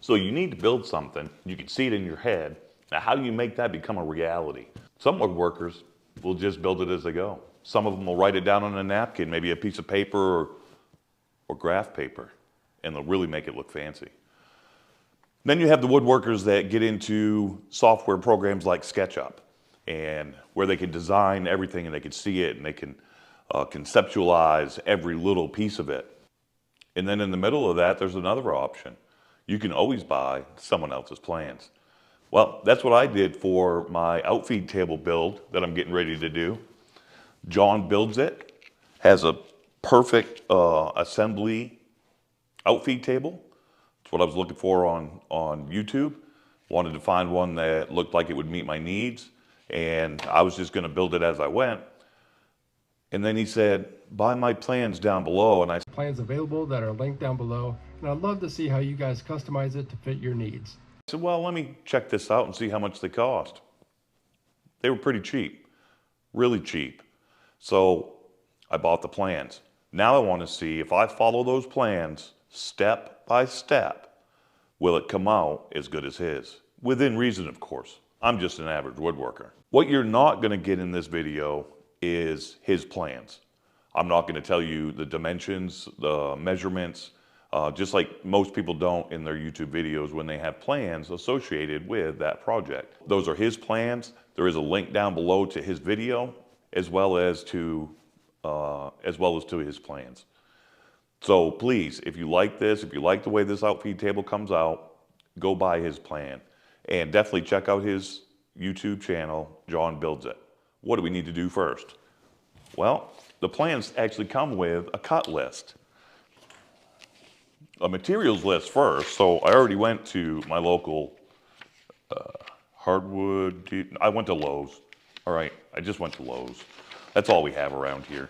So you need to build something. You can see it in your head. Now, how do you make that become a reality? Some woodworkers will just build it as they go. Some of them will write it down on a napkin, maybe a piece of paper or graph paper, and they'll really make it look fancy. Then you have the woodworkers that get into software programs like SketchUp, and where they can design everything and they can see it and they can conceptualize every little piece of it. And then in the middle of that, there's another option. You can always buy someone else's plans. Well, that's what I did for my outfeed table build that I'm getting ready to do. John builds it, has a perfect assembly outfeed table. That's what I was looking for on YouTube. Wanted to find one that looked like it would meet my needs, and I was just gonna build it as I went. And then he said, buy my plans down below. And I said, plans available that are linked down below, and I'd love to see how you guys customize it to fit your needs. I said, well, let me check this out and see how much they cost. They were pretty cheap, really cheap. So I bought the plans. Now I want to see if I follow those plans step by step, will it come out as good as his? Within reason, of course. I'm just an average woodworker. What you're not going to get in this video is his plans. I'm not going to tell you the dimensions, the measurements, just like most people don't in their YouTube videos when they have plans associated with that project. Those are his plans. There is a link down below to his video as well as to his plans. So please, if you like this, if you like the way this outfeed table comes out, go buy his plan. And definitely check out his YouTube channel, John Builds It. What do we need to do first? Well, the plans actually come with a cut list. A materials list first. So I already went to my local hardwood. I went to Lowe's. All right, I just went to Lowe's. That's all we have around here.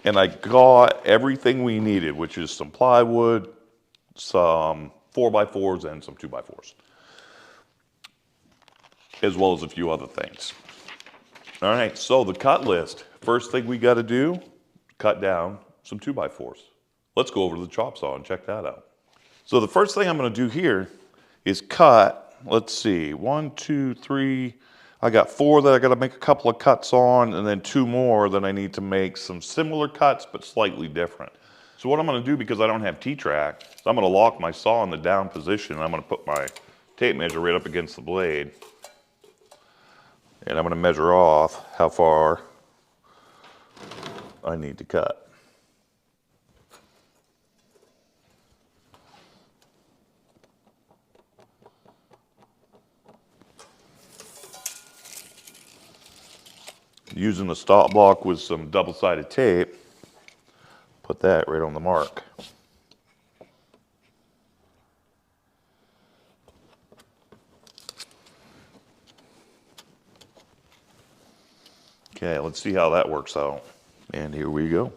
And I got everything we needed, which is some plywood, some 4x4s, and some 2x4s, as well as a few other things. All right, so the cut list. First thing we got to do, cut down some 2x4s. Let's go over to the chop saw and check that out. So the first thing I'm going to do here is cut, let's see, 1, 2, 3, I got 4 that I got to make a couple of cuts on, and then 2 more that I need to make some similar cuts but slightly different. So what I'm going to do, because I don't have T-track, is I'm going to lock my saw in the down position, and I'm going to put my tape measure right up against the blade. And I'm going to measure off how far I need to cut. Using a stop block with some double-sided tape, put that right on the mark. Okay, let's see how that works out. And here we go.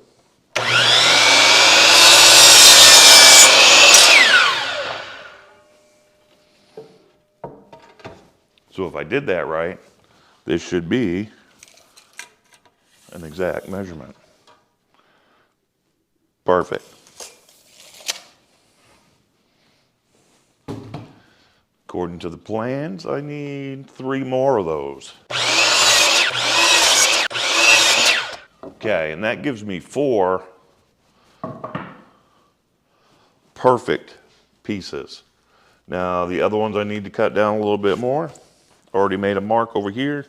So if I did that right, this should be an exact measurement. Perfect. According to the plans, I need 3 more of those. Okay, and that gives me 4 perfect pieces. Now the other ones I need to cut down a little bit more. Already made a mark over here.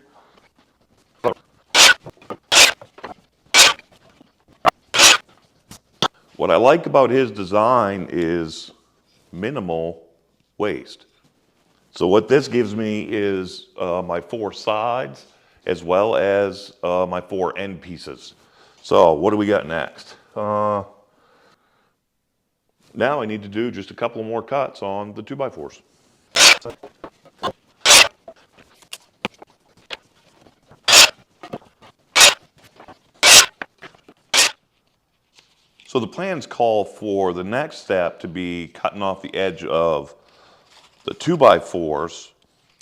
What I like about his design is minimal waste. So what this gives me is my 4 sides as well as my 4 end pieces. So what do we got next? Now I need to do just a couple more cuts on the 2x4s. So the plans call for the next step to be cutting off the edge of the 2x4s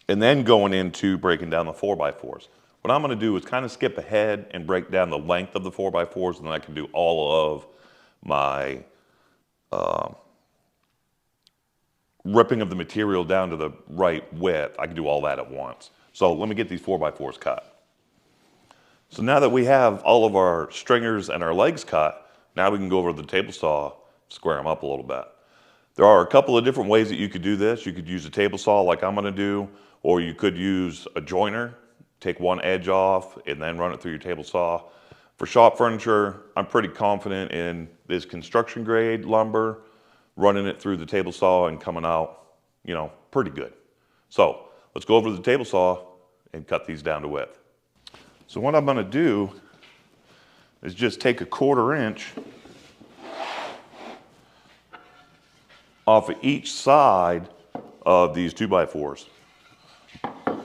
and then going into breaking down the 4x4s. What I'm going to do is kind of skip ahead and break down the length of the 4x4s, and then I can do all of my ripping of the material down to the right width, I can do all that at once. So let me get these 4x4s cut. So now that we have all of our stringers and our legs cut, now we can go over to the table saw, square them up a little bit. There are a couple of different ways that you could do this. You could use a table saw like I'm gonna do, or you could use a joiner, take one edge off and then run it through your table saw. For shop furniture, I'm pretty confident in this construction grade lumber, running it through the table saw and coming out, you know, pretty good. So let's go over to the table saw and cut these down to width. So what I'm gonna do is just take a 1/4 inch off of each side of these 2x4s.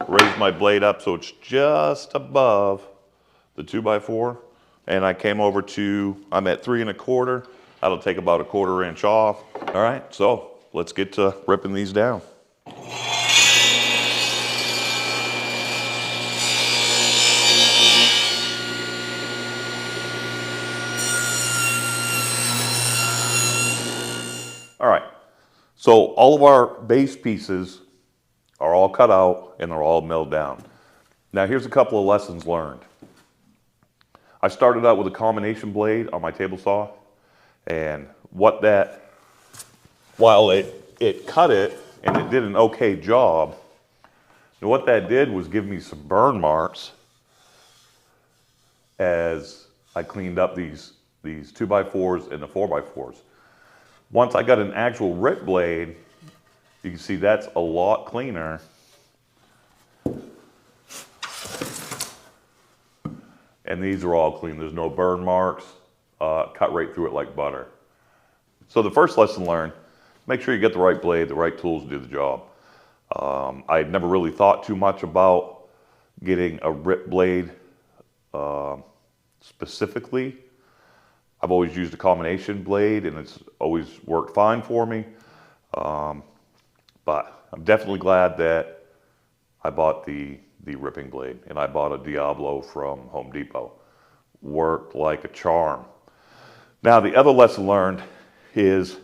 Raise my blade up so it's just above the 2x4. And I came over to, I'm at 3 1/4. That'll take about a 1/4 inch off. All right, so let's get to ripping these down. All right, so all of our base pieces are all cut out and they're all milled down. Now here's a couple of lessons learned. I started out with a combination blade on my table saw, and while it cut it and it did an okay job, what that did was give me some burn marks as I cleaned up these 2x4s and the 4x4s. Once I got an actual rip blade, you can see that's a lot cleaner. And these are all clean. There's no burn marks, cut right through it like butter. So the first lesson learned, make sure you get the right blade, the right tools to do the job. I had never really thought too much about getting a rip blade specifically. I've always used a combination blade and it's always worked fine for me. But I'm definitely glad that I bought the ripping blade, and I bought a Diablo from Home Depot. Worked like a charm. Now the other lesson learned is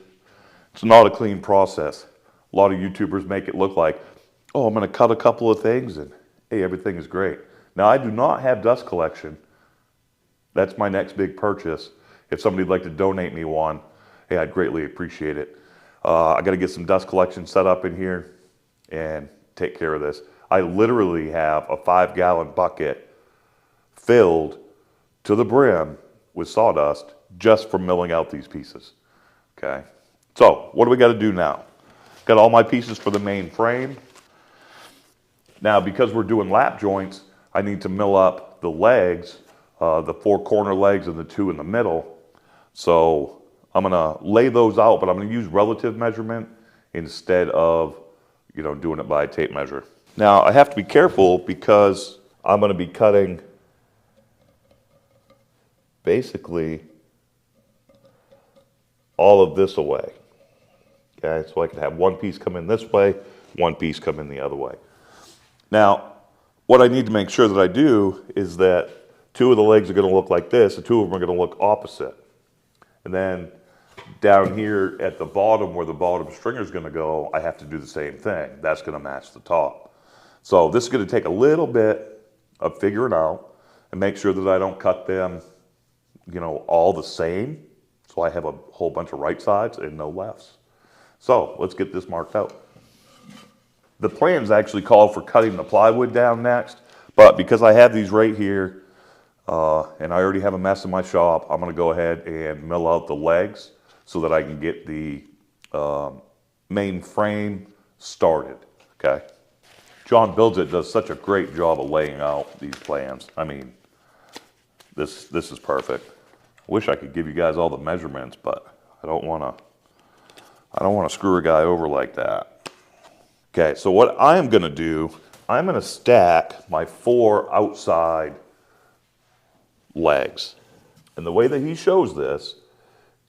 it's not a clean process. A lot of YouTubers make it look like, oh, I'm gonna cut a couple of things and hey, everything is great. Now I do not have dust collection. That's my next big purchase. If somebody'd like to donate me one, hey, I'd greatly appreciate it. I gotta get some dust collection set up in here and take care of this. I literally have a 5-gallon bucket filled to the brim with sawdust just from milling out these pieces, okay? So what do we gotta do now? Got all my pieces for the main frame. Now, because we're doing lap joints, I need to mill up the legs, the 4 corner legs and the 2 in the middle. So I'm gonna lay those out, but I'm gonna use relative measurement instead of, you know, doing it by a tape measure. Now I have to be careful because I'm gonna be cutting basically all of this away. Okay, so I can have one piece come in this way, one piece come in the other way. Now, what I need to make sure that I do is that 2 of the legs are gonna look like this, and 2 of them are gonna look opposite. And then down here at the bottom where the bottom stringer is gonna go, I have to do the same thing. That's gonna match the top. So this is gonna take a little bit of figuring out and make sure that I don't cut them, you know, all the same. So I have a whole bunch of right sides and no lefts. So let's get this marked out. The plans actually call for cutting the plywood down next, but because I have these right here, and I already have a mess in my shop, I'm gonna go ahead and mill out the legs so that I can get the main frame started, okay? John Builds It does such a great job of laying out these plans. I mean, this is perfect. I wish I could give you guys all the measurements, but I don't wanna screw a guy over like that. Okay, so what I am gonna do, I'm gonna stack my 4 outside legs. And the way that he shows this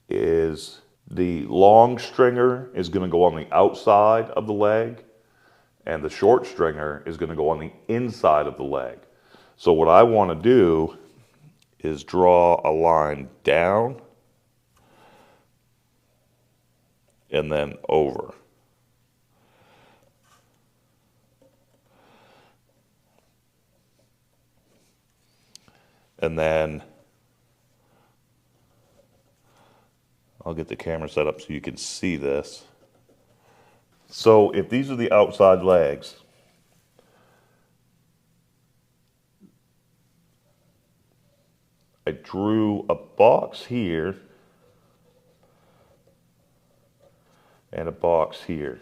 is the long stringer is gonna go on the outside of the leg, and the short stringer is gonna go on the inside of the leg. So what I wanna do is draw a line down and then over. And then I'll get the camera set up so you can see this. So if these are the outside legs, I drew a box here and a box here.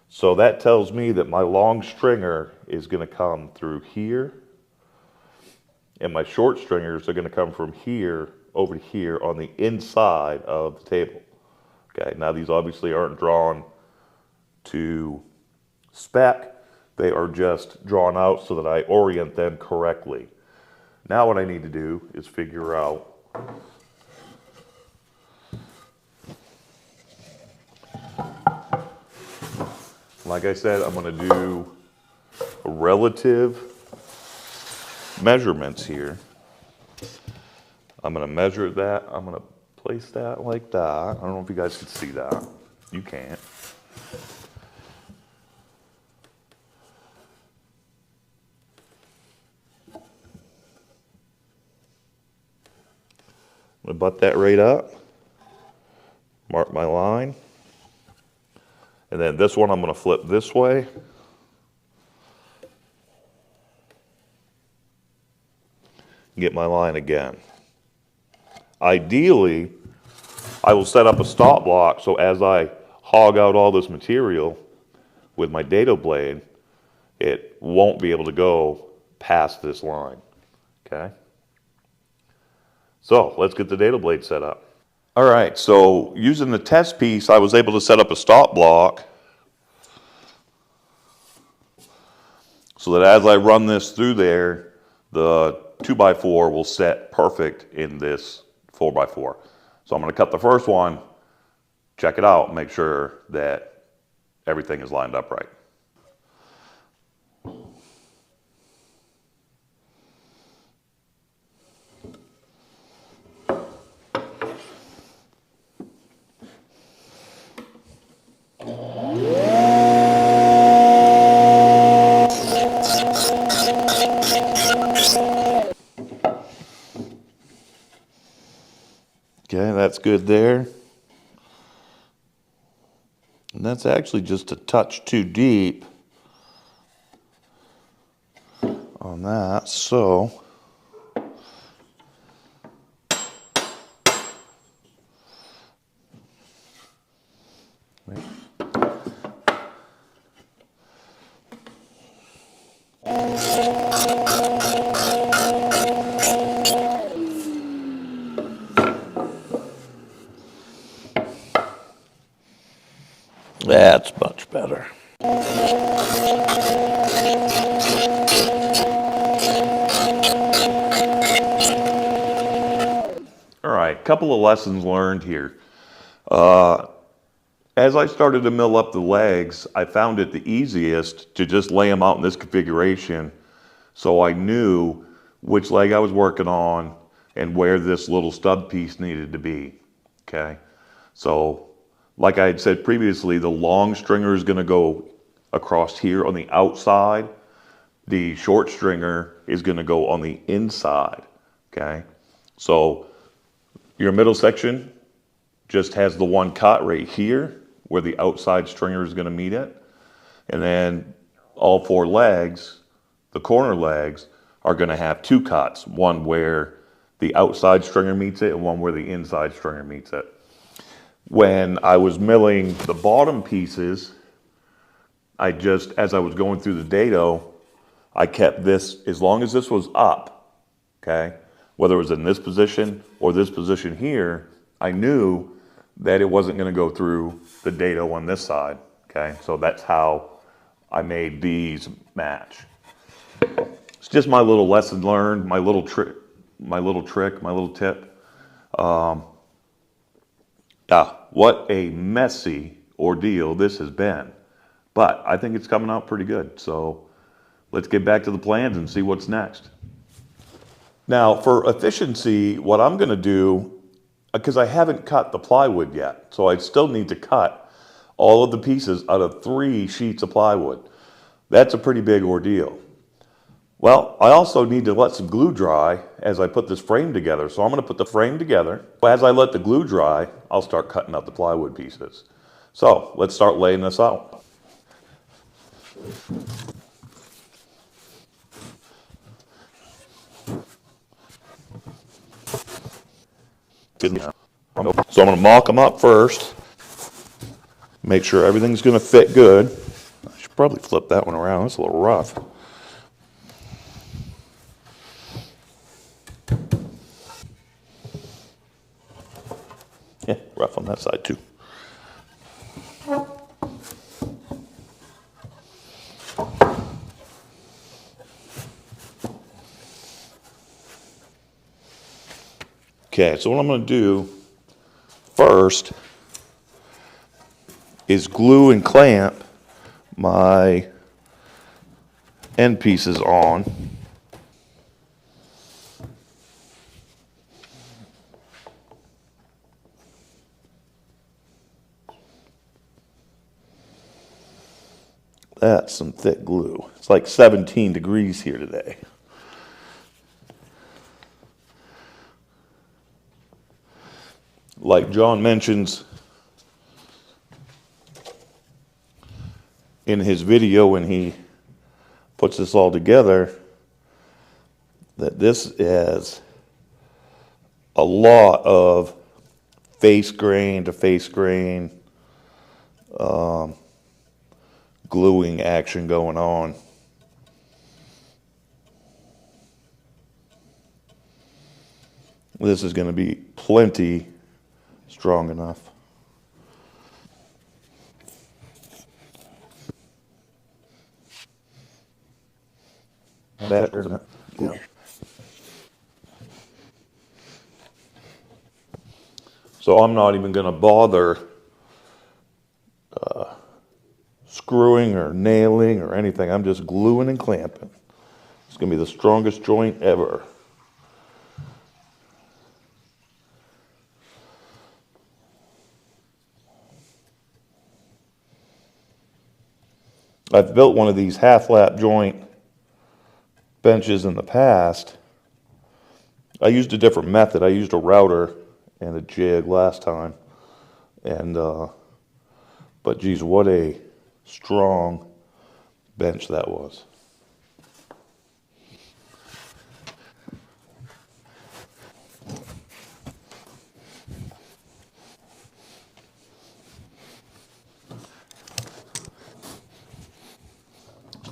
So that tells me that my long stringer is going to come through here, and my short stringers are going to come from here over to here on the inside of the table. Okay, now these obviously aren't drawn to spec, they are just drawn out so that I orient them correctly. Now what I need to do is figure out like I said, I'm going to do relative measurements here. I'm going to measure that. I'm going to place that like that. I don't know if you guys can see that. You can't. I'm going to butt that right up. Mark my line. And then this one I'm going to flip this way. Get my line again. Ideally, I will set up a stop block so as I hog out all this material with my dado blade, it won't be able to go past this line. Okay? So let's get the dado blade set up. All right, so using the test piece, I was able to set up a stop block so that as I run this through there, the 2x4 will set perfect in this 4x4. So I'm going to cut the first one, check it out, make sure that everything is lined up right. Okay, that's good there. And that's actually just a touch too deep on that, so that's much better. All right, couple of lessons learned here. As I started to mill up the legs, I found it the easiest to just lay them out in this configuration so I knew which leg I was working on and where this little stub piece needed to be. Okay, so like I had said previously, the long stringer is going to go across here on the outside. The short stringer is going to go on the inside. Okay, so your middle section just has the one cut right here where the outside stringer is going to meet it. And then all four legs, the corner legs, are going to have two cuts, one where the outside stringer meets it and one where the inside stringer meets it. When I was milling the bottom pieces, as I was going through the dado, I kept this, as long as this was up, okay, whether it was in this position or this position here, I knew that it wasn't going to go through the dado on this side, okay? So that's how I made these match. It's just my little lesson learned, my little tip. What a messy ordeal this has been. But I think it's coming out pretty good. So let's get back to the plans and see what's next. Now, for efficiency, what I'm going to do, because I haven't cut the plywood yet, so I still need to cut all of the pieces out of 3 sheets of plywood. That's a pretty big ordeal. Well, I also need to let some glue dry as I put this frame together. So I'm going to put the frame together. As I let the glue dry, I'll start cutting out the plywood pieces. So let's start laying this out. So I'm going to mock them up first. Make sure everything's going to fit good. I should probably flip that one around. It's a little rough. Yeah, rough on that side too. Okay, so what I'm going to do first is glue and clamp my end pieces on. That's some thick glue. It's like 17 degrees here today. Like John mentions in his video when he puts this all together, that this is a lot of face grain to face grain gluing action going on. This is going to be plenty strong enough. Better than yeah. So I'm not even going to bother screwing or nailing or anything. I'm just gluing and clamping. It's going to be the strongest joint ever. I've built one of these half-lap joint benches in the past. I used a different method. I used a router and a jig last time. And, but geez, what a strong bench that was.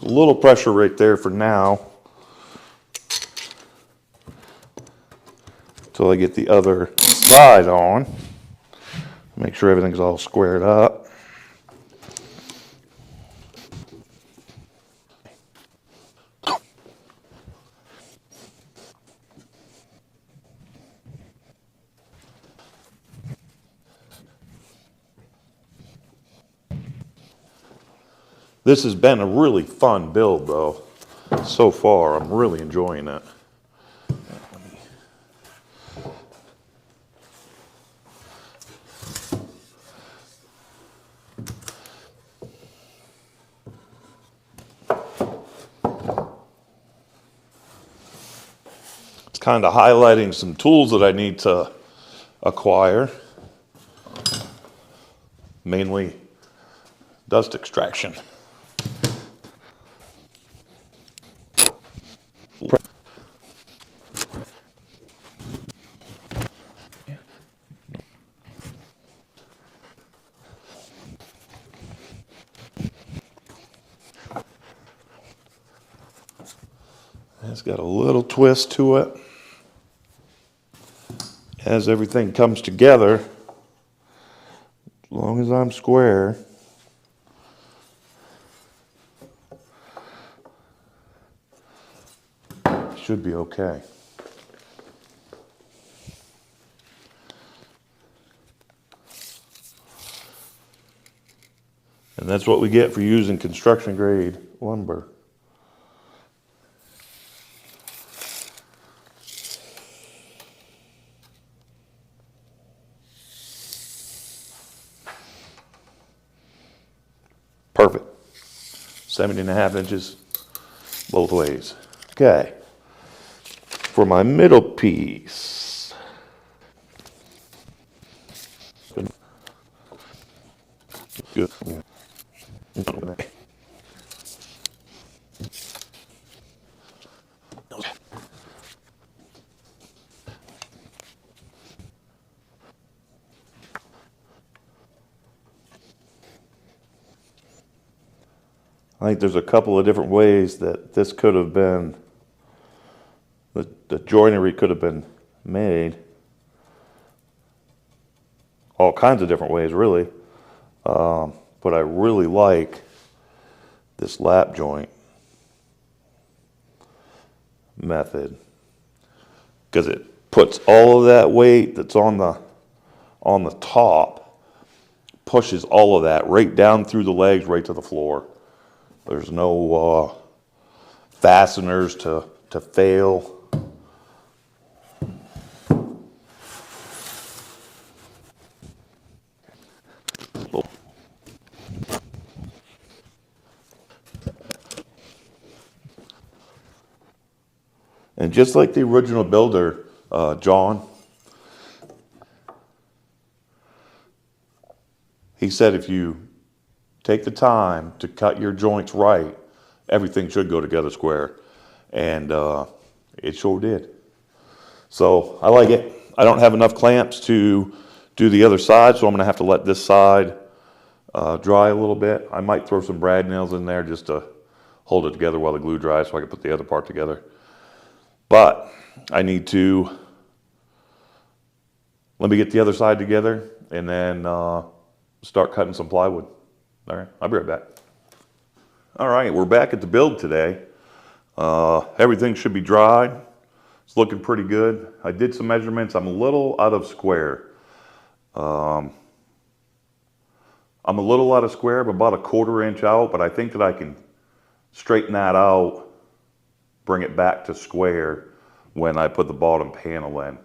A little pressure right there for now, until I get the other side on. Make sure everything's all squared up. This has been a really fun build though. So far, I'm really enjoying it. It's kind of highlighting some tools that I need to acquire. Mainly dust extraction. It's got a little twist to it. As everything comes together, as long as I'm square, it should be okay. And that's what we get for using construction grade lumber. Perfect. 17.5 inches both ways. Okay, for my middle piece. Good. I think there's a couple of different ways that this could have been, the joinery could have been made. All kinds of different ways, really. But I really like this lap joint method because it puts all of that weight that's on the top, pushes all of that right down through the legs, right to the floor. There's no fasteners to fail. And just like the original builder, John, he said if you take the time to cut your joints right, everything should go together square. And it sure did. So I like it. I don't have enough clamps to do the other side, so I'm gonna have to let this side dry a little bit. I might throw some brad nails in there just to hold it together while the glue dries so I can put the other part together. But I need to, let me get the other side together and then start cutting some plywood. All right, I'll be right back. All right, we're back at the build today. Everything should be dried. It's looking pretty good. I did some measurements. I'm a little out of square. I'm a little out of square, but about a 1/4 inch out, but I think that I can straighten that out, bring it back to square when I put the bottom panel in.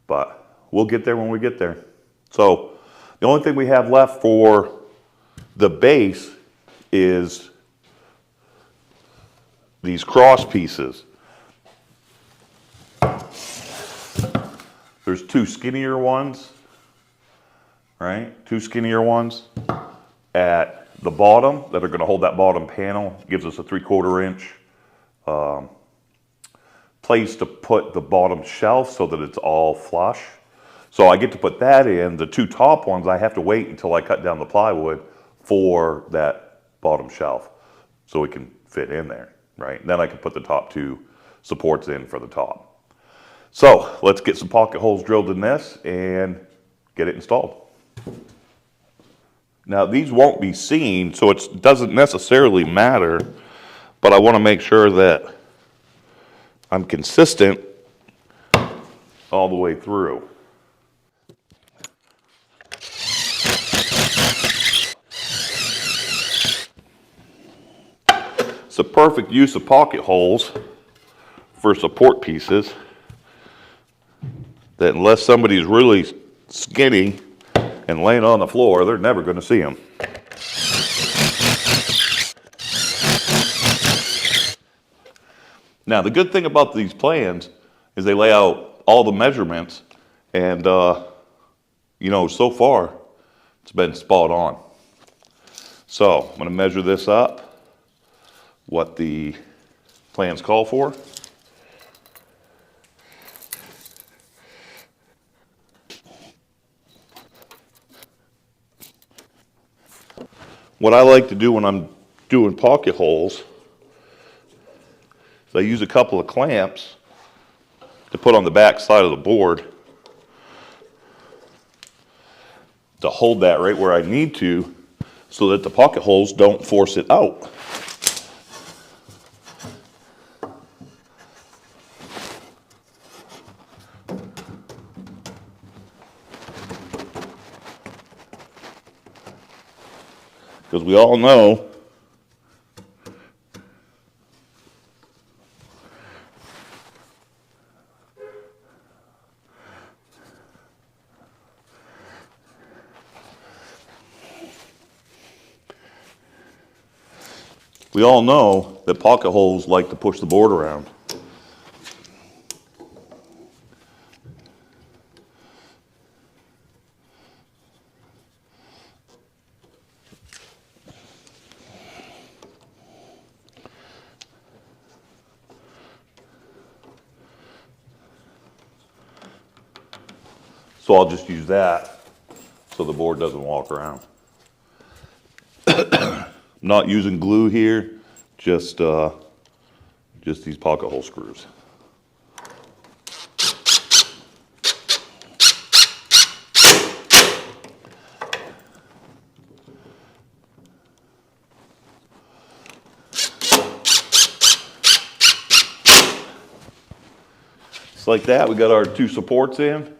But we'll get there when we get there. So the only thing we have left for the base is these cross pieces. There's two skinnier ones, right? Two skinnier ones at the bottom that are going to hold that bottom panel. Gives us a 3/4 inch place to put the bottom shelf so that it's all flush. So I get to put that in. The two top ones, I have to wait until I cut down the plywood for that bottom shelf so it can fit in there, right? And then I can put the top two supports in for the top. So let's get some pocket holes drilled in this and get it installed. Now these won't be seen, so it doesn't necessarily matter, but I want to make sure that I'm consistent all the way through. It's a perfect use of pocket holes for support pieces that unless somebody's really skinny and laying on the floor, they're never going to see them. Now, the good thing about these plans is they lay out all the measurements, and you know, so far it's been spot on. So I'm going to measure this up, what the plans call for. What I like to do when I'm doing pocket holes is I use a couple of clamps to put on the back side of the board to hold that right where I need to so that the pocket holes don't force it out. Because we all know that pocket holes like to push the board around. So I'll just use that so the board doesn't walk around. Not using glue here, just these pocket hole screws. Just like that, we got our two supports in.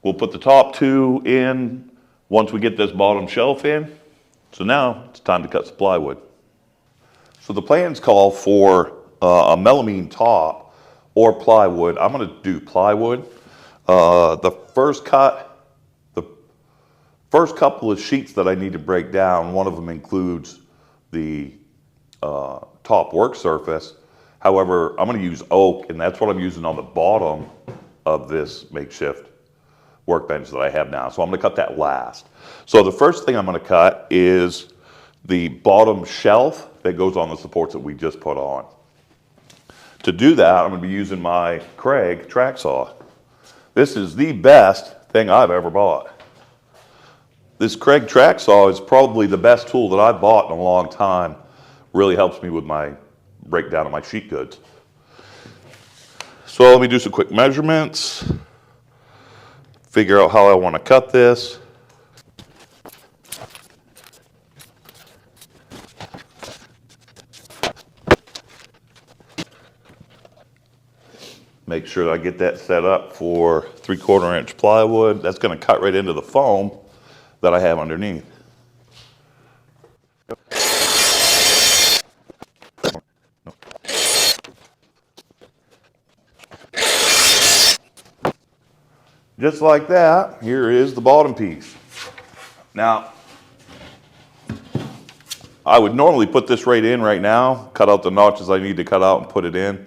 We'll put the top two in once we get this bottom shelf in. So now it's time to cut some plywood. So the plans call for a melamine top or plywood. I'm going to do plywood. The first couple of sheets that I need to break down, one of them includes the top work surface. However, I'm going to use oak, and that's what I'm using on the bottom of this makeshift workbench that I have now. So I'm going to cut that last. So the first thing I'm going to cut is the bottom shelf that goes on the supports that we just put on. To do that, I'm going to be using my Craig track saw. This is the best thing I've ever bought. This Craig track saw is probably the best tool that I've bought in a long time. Really helps me with my breakdown of my sheet goods. So let me do some quick measurements. Figure out how I want to cut this. Make sure I get that set up for 3/4 inch plywood. That's going to cut right into the foam that I have underneath. Just like that, here is the bottom piece. Now, I would normally put this right in right now, cut out the notches I need to cut out and put it in.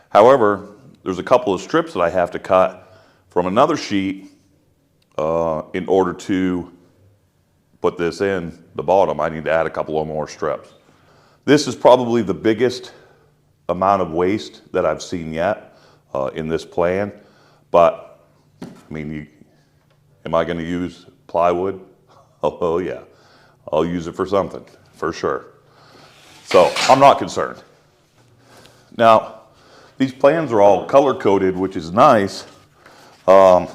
However, there's a couple of strips that I have to cut from another sheet in order to put this in the bottom. I need to add a couple of more strips. This is probably the biggest amount of waste that I've seen yet in this plan, but I mean, am I going to use plywood? Oh yeah, I'll use it for something, for sure. So I'm not concerned. Now, these plans are all color-coded, which is nice. All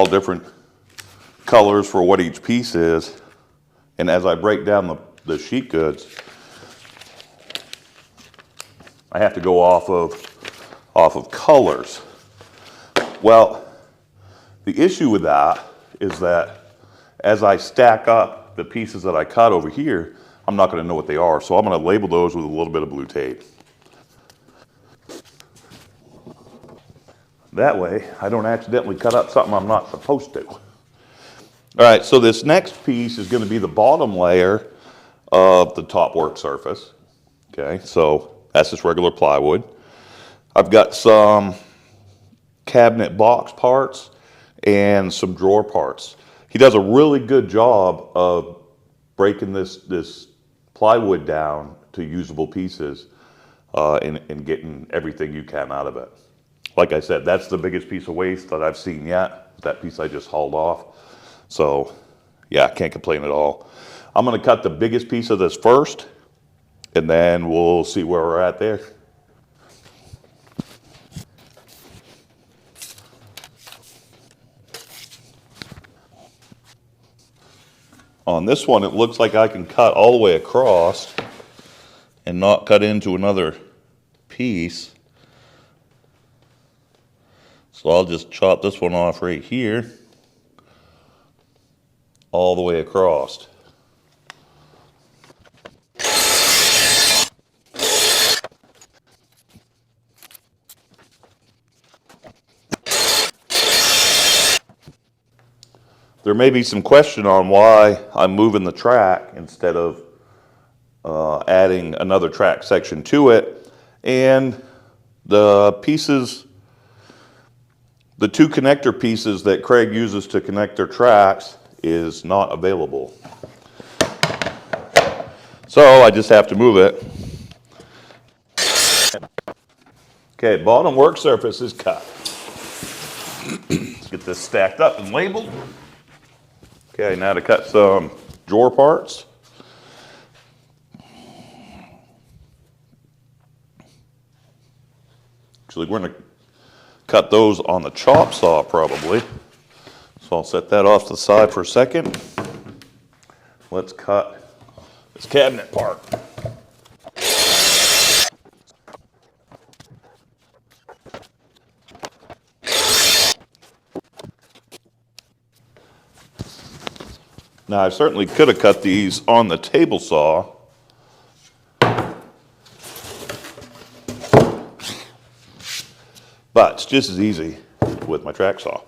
different colors for what each piece is. And as I break down the sheet goods, I have to go off of colors. Well, the issue with that is that as I stack up the pieces that I cut over here, I'm not going to know what they are. So I'm going to label those with a little bit of blue tape. That way, I don't accidentally cut up something I'm not supposed to. All right, so this next piece is going to be the bottom layer of the top work surface. Okay, so that's just regular plywood. I've got some cabinet box parts and some drawer parts. He does a really good job of breaking this plywood down to usable pieces and getting everything you can out of it. Like I said, that's the biggest piece of waste that I've seen yet. That piece I just hauled off. So yeah, can't complain at all. I'm going to cut the biggest piece of this first, and then we'll see where we're at there. On this one, it looks like I can cut all the way across and not cut into another piece. So I'll just chop this one off right here, all the way across. There may be some question on why I'm moving the track instead of adding another track section to it. And the pieces, the two connector pieces that Craig uses to connect their tracks is not available. So I just have to move it. Okay, bottom work surface is cut. Let's get this stacked up and labeled. Okay, now to cut some drawer parts. Actually, we're going to cut those on the chop saw probably. So I'll set that off to the side for a second. Let's cut this cabinet part. Now I certainly could have cut these on the table saw. But it's just as easy with my track saw.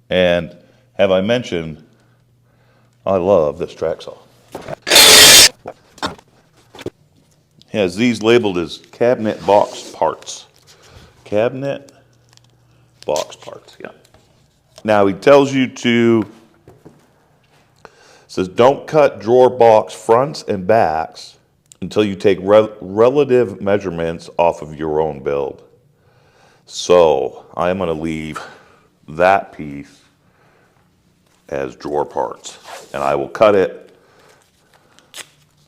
And have I mentioned, I love this track saw. It has these labeled as cabinet box parts. Cabinet box parts, yeah. Now he tells you to, says don't cut drawer box fronts and backs until you take relative measurements off of your own build. So I'm going to leave that piece as drawer parts, and I will cut it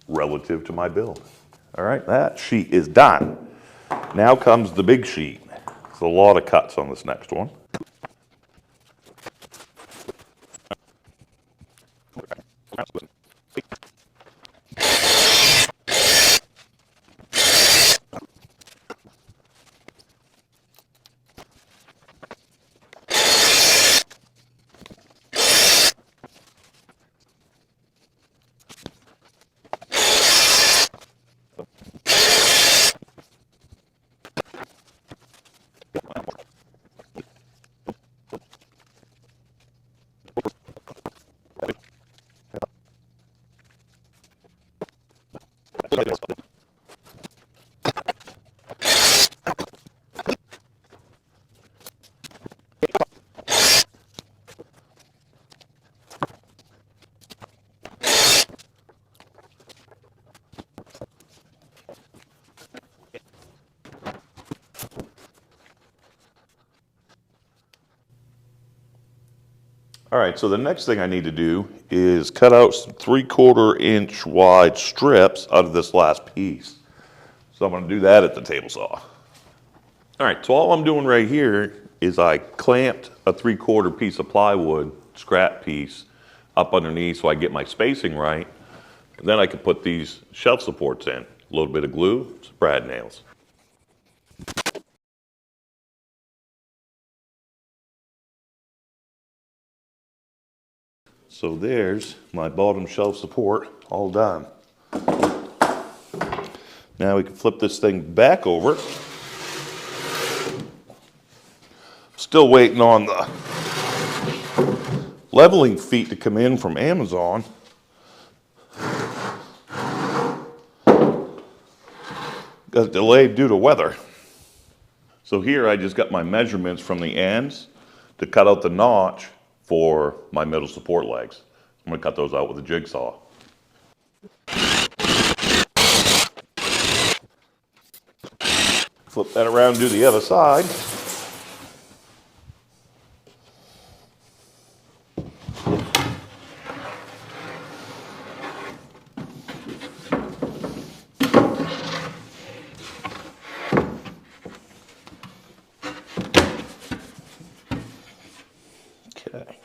relative to my build. All right, that sheet is done. Now comes the big sheet. There's a lot of cuts on this next one. All right, so the next thing I need to do is cut out some 3/4 inch wide strips out of this last piece. So I'm going to do that at the table saw. All right, so all I'm doing right here is I clamped a 3/4 piece of plywood, scrap piece, up underneath so I get my spacing right. And then I can put these shelf supports in. A little bit of glue, some brad nails. So there's my bottom shelf support all done. Now we can flip this thing back over. Still waiting on the leveling feet to come in from Amazon. Got delayed due to weather. So here I just got my measurements from the ends to cut out the notch for my middle support legs. I'm going to cut those out with a jigsaw. Flip that around, do the other side. Okay.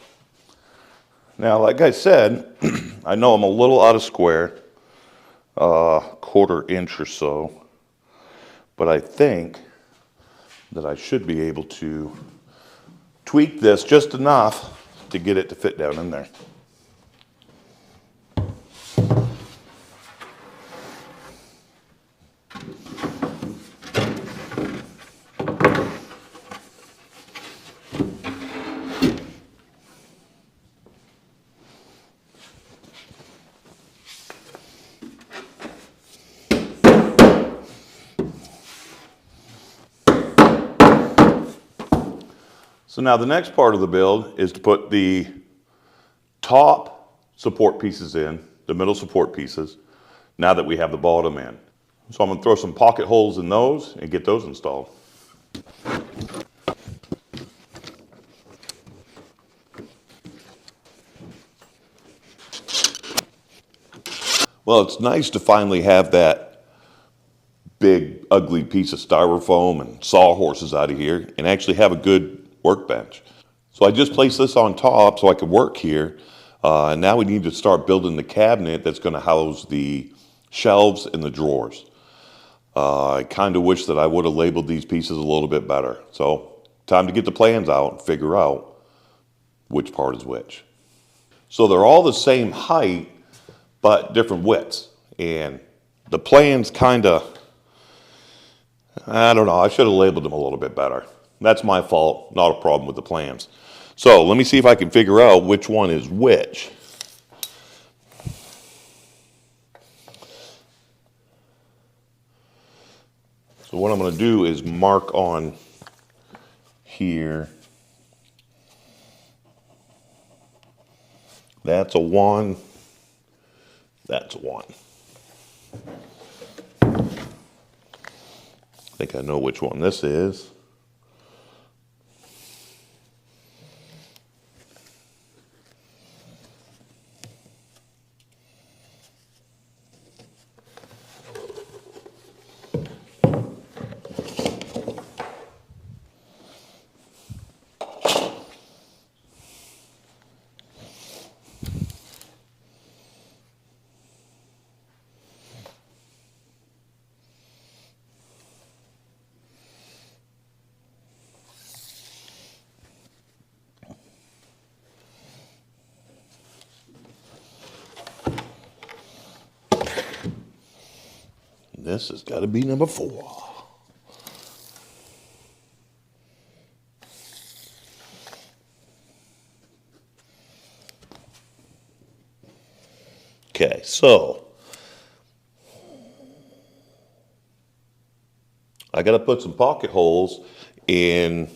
Now, like I said, I know I'm a little out of square, 1/4 inch or so, but I think that I should be able to tweak this just enough to get it to fit down in there. So now the next part of the build is to put the top support pieces in, the middle support pieces, now that we have the bottom in. So I'm going to throw some pocket holes in those and get those installed. Well, it's nice to finally have that big, ugly piece of styrofoam and sawhorses out of here and actually have a good workbench. So I just placed this on top so I could work here. And now we need to start building the cabinet that's going to house the shelves and the drawers. I kind of wish that I would have labeled these pieces a little bit better. So time to get the plans out and figure out which part is which. So they're all the same height, but different widths. And the plans kind of, I don't know, I should have labeled them a little bit better. That's my fault, not a problem with the plans. So let me see if I can figure out which one is which. So what I'm going to do is mark on here. That's a 1. That's a 1. I think I know which one this is. This has got to be number 4. Okay, so I got to put some pocket holes in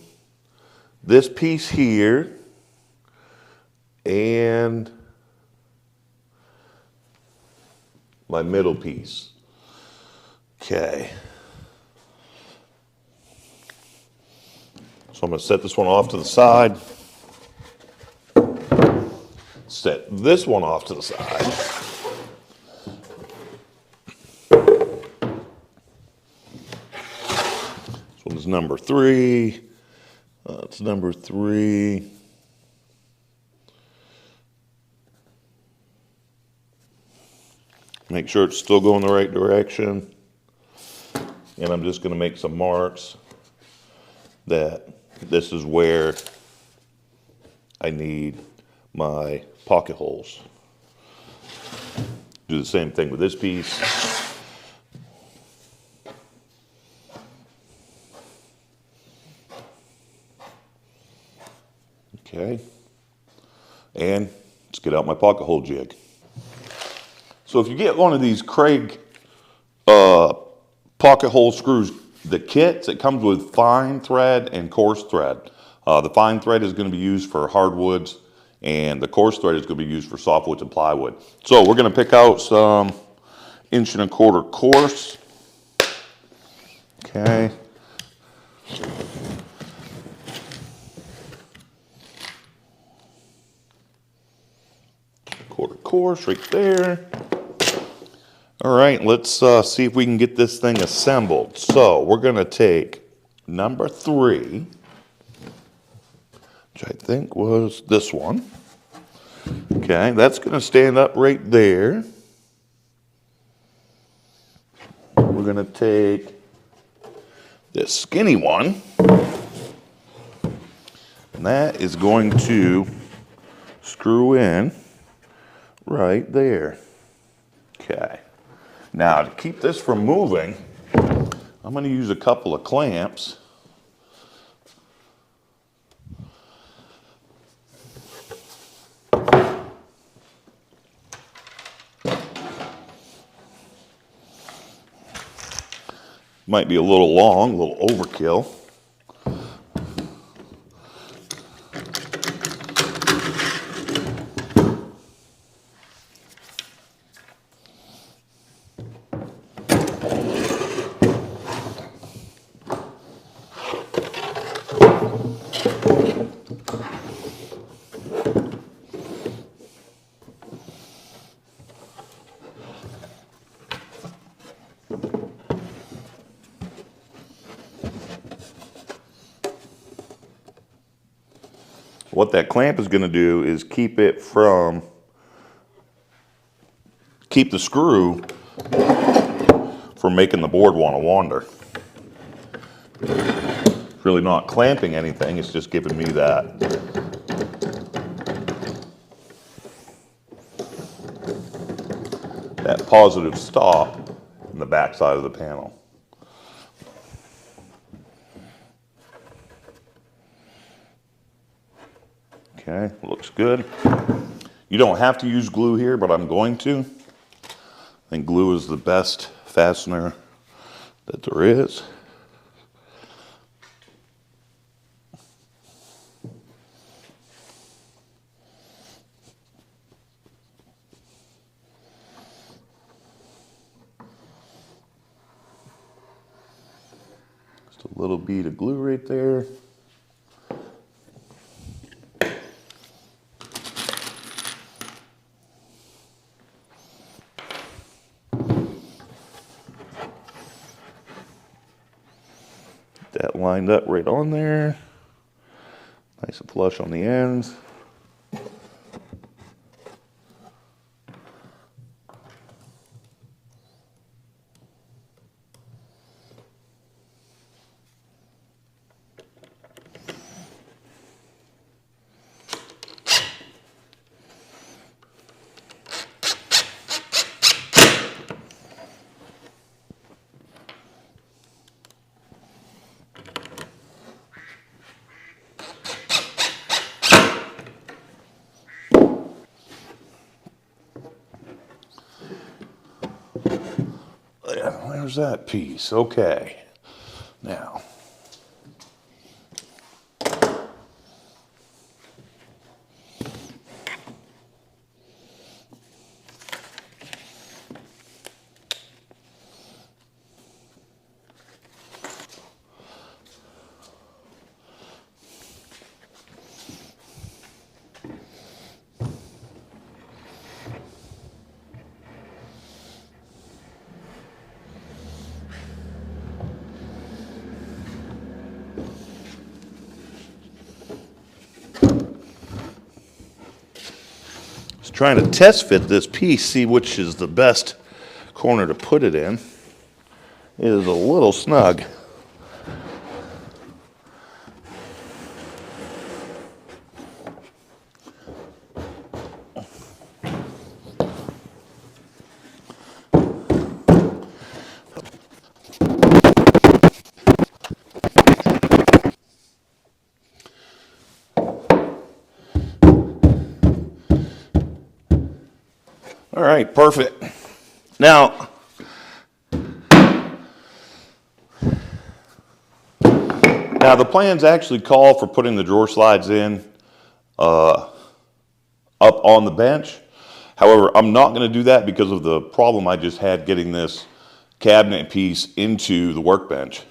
this piece here and my middle piece. Okay. So I'm going to set this one off to the side. Set this one off to the side. This one's number 3. That's number 3. Make sure it's still going the right direction. And I'm just going to make some marks that this is where I need my pocket holes. Do the same thing with this piece. Okay. And let's get out my pocket hole jig. So if you get one of these Craig pocket hole screws, the kits, it comes with fine thread and coarse thread. The fine thread is going to be used for hardwoods, and the coarse thread is going to be used for softwoods and plywood. So we're going to pick out some 1 1/4 inch coarse. Okay. Quarter course right there. All right, let's see if we can get this thing assembled. So we're going to take number 3, which I think was this one. Okay, that's going to stand up right there. We're going to take this skinny one, and that is going to screw in right there. Okay. Now, to keep this from moving, I'm going to use a couple of clamps. Might be a little long, a little overkill. what that clamp is going to do is keep the screw from making the board want to wander. It's really not clamping anything, it's just giving me that positive stop in the back side of the panel. Okay, looks good. You don't have to use glue here, but I'm going to. I think glue is the best fastener that there is. Just a little bead of glue right there. That lined up right on there. Nice and flush on the ends. There's that piece. Okay. Now, just trying to test fit this piece, see which is the best corner to put it in. It is a little snug. All right, perfect. Now, the plans actually call for putting the drawer slides in up on the bench. However, I'm not going to do that because of the problem I just had getting this cabinet piece into the workbench.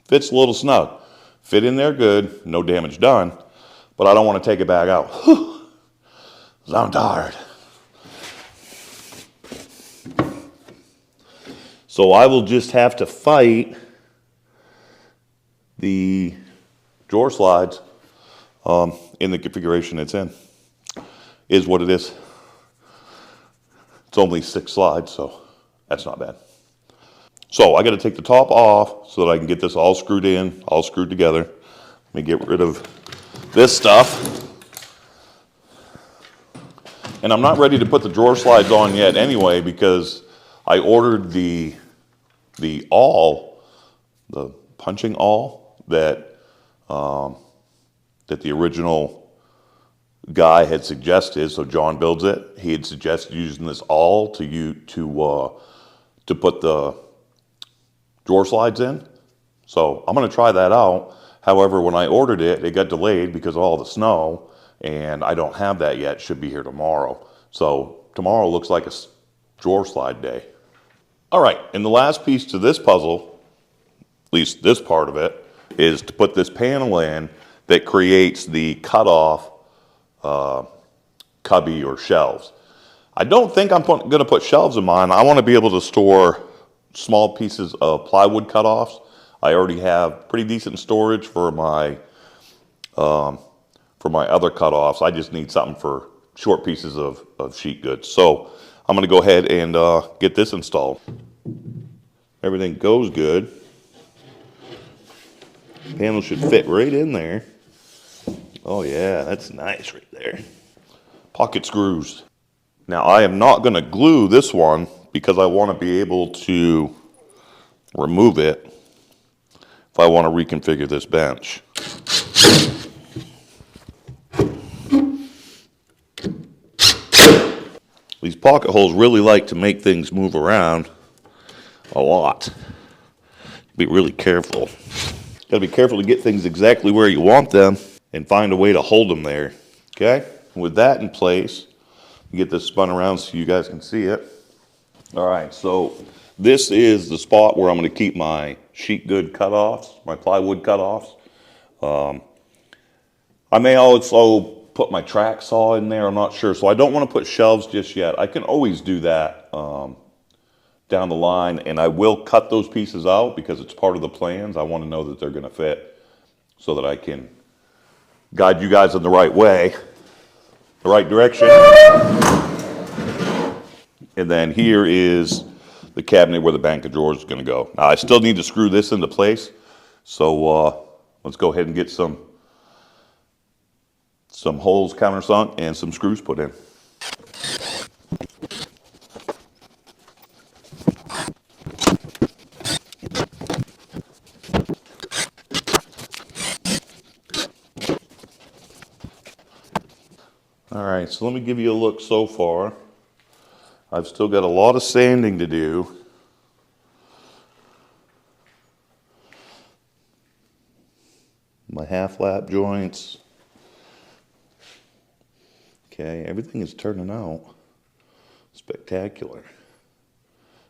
Fits a little snug. Fit in there good, no damage done, but I don't want to take it back out. I'm tired. So I will just have to fight the drawer slides in the configuration it's in. Is what it is. It's only 6 slides, so that's not bad. So I got to take the top off so that I can get this all screwed in, all screwed together. Let me get rid of this stuff. And I'm not ready to put the drawer slides on yet anyway because I ordered the awl, the punching awl that the original guy had suggested. So John builds it. He had suggested using this awl to put the drawer slides in. So I'm going to try that out. However, when I ordered it, it got delayed because of all the snow, and I don't have that yet. It should be here tomorrow. So tomorrow looks like a drawer slide day. All right, and the last piece to this puzzle, at least this part of it, is to put this panel in that creates the cutoff cubby or shelves. I don't think I'm going to put shelves in mine. I want to be able to store small pieces of plywood cutoffs. I already have pretty decent storage for my for my other cutoffs. I just need something for short pieces of sheet goods. So I'm going to go ahead and get this installed. Everything goes good. Panel should fit right in there. Oh yeah, that's nice right there. Pocket screws. Now I am not going to glue this one because I want to be able to remove it if I want to reconfigure this bench. These pocket holes really like to make things move around a lot. Be really careful. Gotta be careful to get things exactly where you want them and find a way to hold them there. Okay? With that in place, get this spun around so you guys can see it. All right, so this is the spot where I'm going to keep my sheet good cutoffs, my plywood cutoffs. I may also put my track saw in there, I'm not sure. So I don't want to put shelves just yet. I can always do that down the line, and I will cut those pieces out because it's part of the plans. I want to know that they're going to fit so that I can guide you guys in the right way, the right direction. And then here is the cabinet where the bank of drawers is going to go. Now I still need to screw this into place, so let's go ahead and get some holes countersunk and some screws put in. All right, so let me give you a look so far. I've still got a lot of sanding to do. My half lap joints. Okay, everything is turning out spectacular.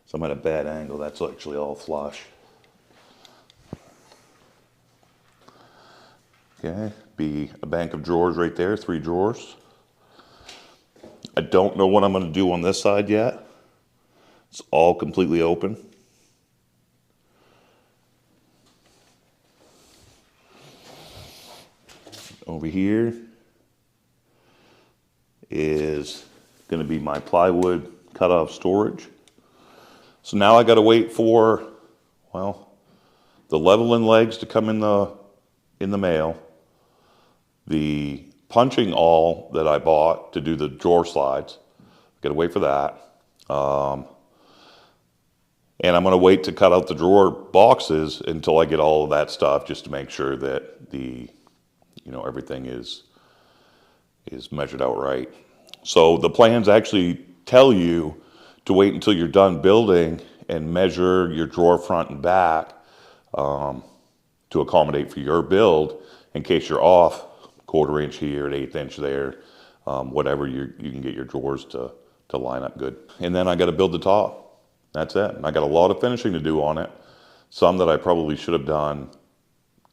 So I'm at a bad angle. That's actually all flush. Okay, be a bank of drawers right there, 3 drawers. I don't know what I'm going to do on this side yet. It's all completely open. Over here is going to be my plywood cutoff storage. So now I got to wait for, well, the leveling legs to come in the mail. The punching awl that I bought to do the drawer slides. Got to wait for that. And I'm going to wait to cut out the drawer boxes until I get all of that stuff, just to make sure that everything is measured out right. So the plans actually tell you to wait until you're done building and measure your drawer front and back to accommodate for your build in case you're off 1/4 inch here, an 1/8 inch there, whatever, you can get your drawers to line up good. And then I got to build the top. That's it. And I got a lot of finishing to do on it. Some that I probably should have done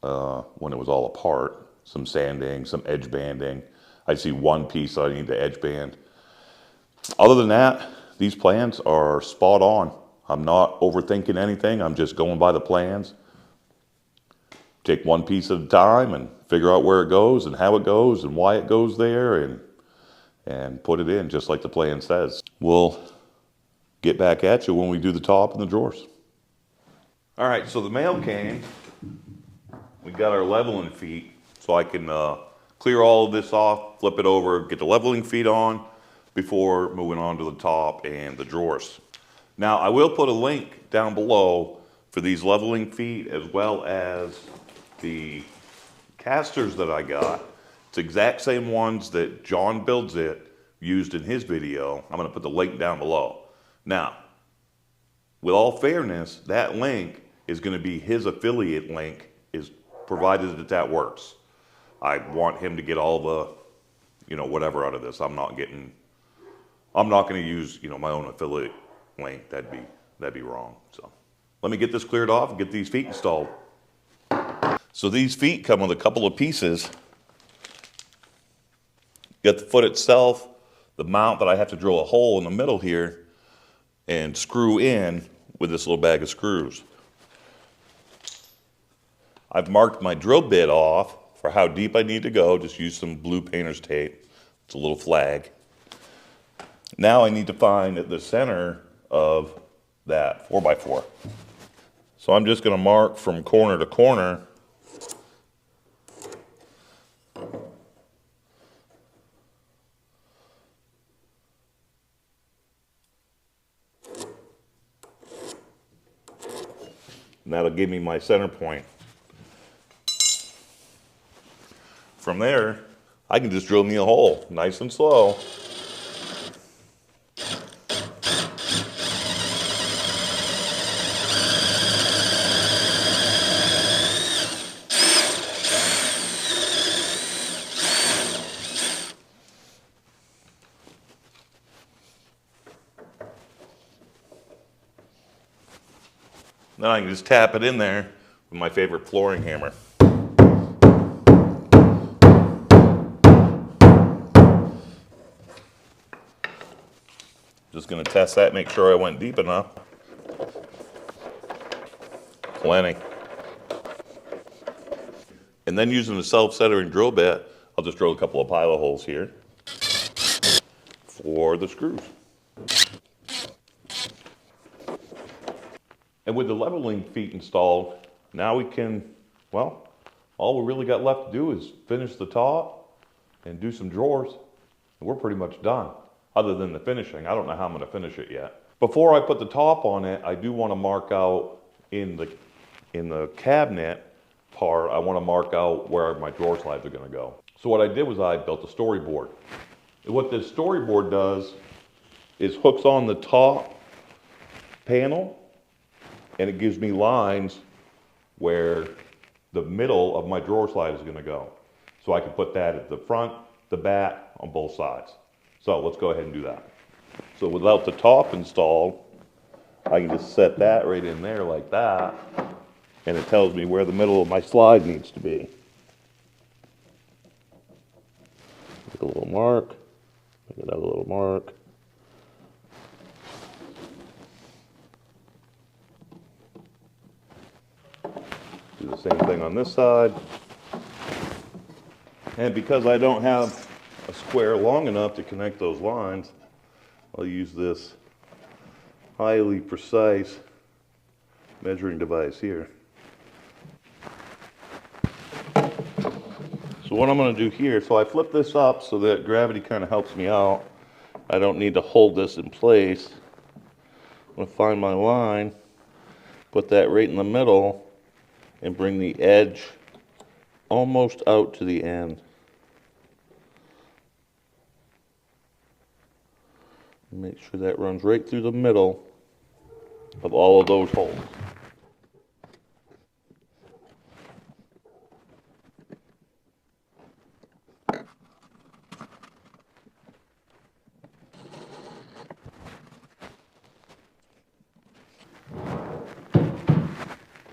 when it was all apart. Some sanding, some edge banding. I see one piece I need to edge band. Other than that, these plans are spot on. I'm not overthinking anything. I'm just going by the plans. Take one piece at a time and figure out where it goes and how it goes and why it goes there and put it in just like the plan says. We'll get back at you when we do the top and the drawers. All right, so the mail came. We got our leveling feet, so I can clear all of this off, flip it over, get the leveling feet on before moving on to the top and the drawers. Now, I will put a link down below for these leveling feet as well as the casters that I got. It's exact same ones that John Builds It used in his video. I'm going to put the link down below. Now, with all fairness, that link is going to be his affiliate link, is provided that works. I want him to get all the, whatever out of this. I'm not going to use, my own affiliate link. That'd be wrong. So let me get this cleared off and get these feet installed. So these feet come with a couple of pieces. Got the foot itself, the mount that I have to drill a hole in the middle here and screw in with this little bag of screws. I've marked my drill bit off for how deep I need to go. Just use some blue painter's tape. It's a little flag. Now I need to find the center of that 4x4. So I'm just going to mark from corner to corner. And that'll give me my center point. From there, I can just drill me a hole, nice and slow. Then I can just tap it in there with my favorite flooring hammer. Just going to test that, make sure I went deep enough. Plenty. And then using the self-centering drill bit, I'll just drill a couple of pilot holes here for the screws. And with the leveling feet installed, now we can, well, all we really got left to do is finish the top and do some drawers, and we're pretty much done. Other than the finishing, I don't know how I'm going to finish it yet. Before I put the top on it, I do want to mark out in the cabinet part, I want to mark out where my drawer slides are going to go. So what I did was I built a storyboard. And what this storyboard does is hooks on the top panel, and it gives me lines where the middle of my drawer slide is going to go. So I can put that at the front, the back, on both sides. So let's go ahead and do that. So without the top installed, I can just set that right in there like that, and it tells me where the middle of my slide needs to be. Make a little mark, make another little mark. Do the same thing on this side. And because I don't have a square long enough to connect those lines, I'll use this highly precise measuring device here. So what I'm going to do here, so I flip this up so that gravity kind of helps me out. I don't need to hold this in place. I'm going to find my line, put that right in the middle, and bring the edge almost out to the end. Make sure that runs right through the middle of all of those holes.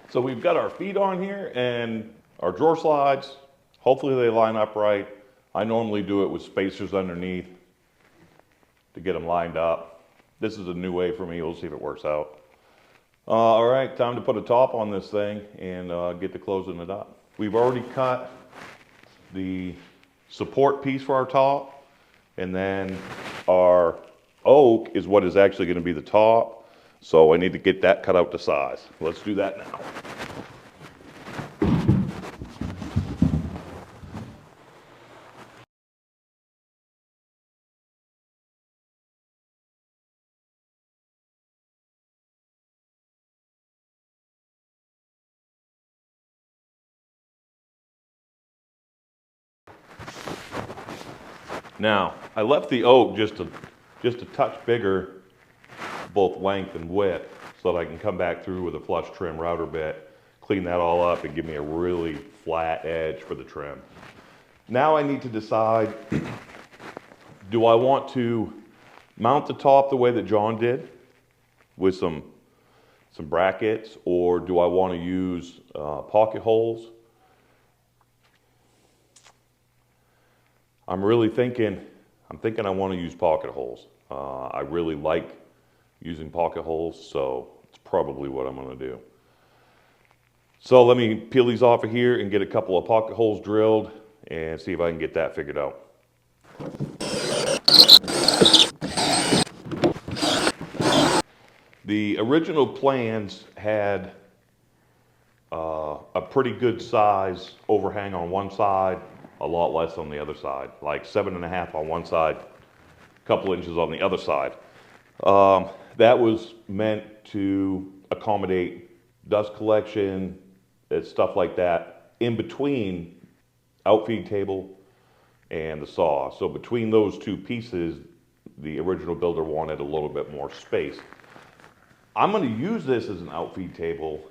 So we've got our feet on here and our drawer slides. Hopefully they line up right. I normally do it with spacers underneath to get them lined up. This is a new way for me. We'll see if it works out. All right, time to put a top on this thing and get to closing it up. We've already cut the support piece for our top, and then our oak is what is actually going to be the top. So I need to get that cut out to size. Let's do that now. Now, I left the oak just a touch bigger, both length and width, so that I can come back through with a flush trim router bit, clean that all up, and give me a really flat edge for the trim. Now I need to decide, do I want to mount the top the way that John did, with some brackets, or do I want to use pocket holes? I'm thinking I want to use pocket holes. I really like using pocket holes, so it's probably what I'm going to do. So let me peel these off of here and get a couple of pocket holes drilled and see if I can get that figured out. The original plans had a pretty good size overhang on one side, a lot less on the other side, like 7.5 on one side, a couple inches on the other side. That was meant to accommodate dust collection, stuff like that, in between outfeed table and the saw. So between those two pieces, the original builder wanted a little bit more space. I'm going to use this as an outfeed table,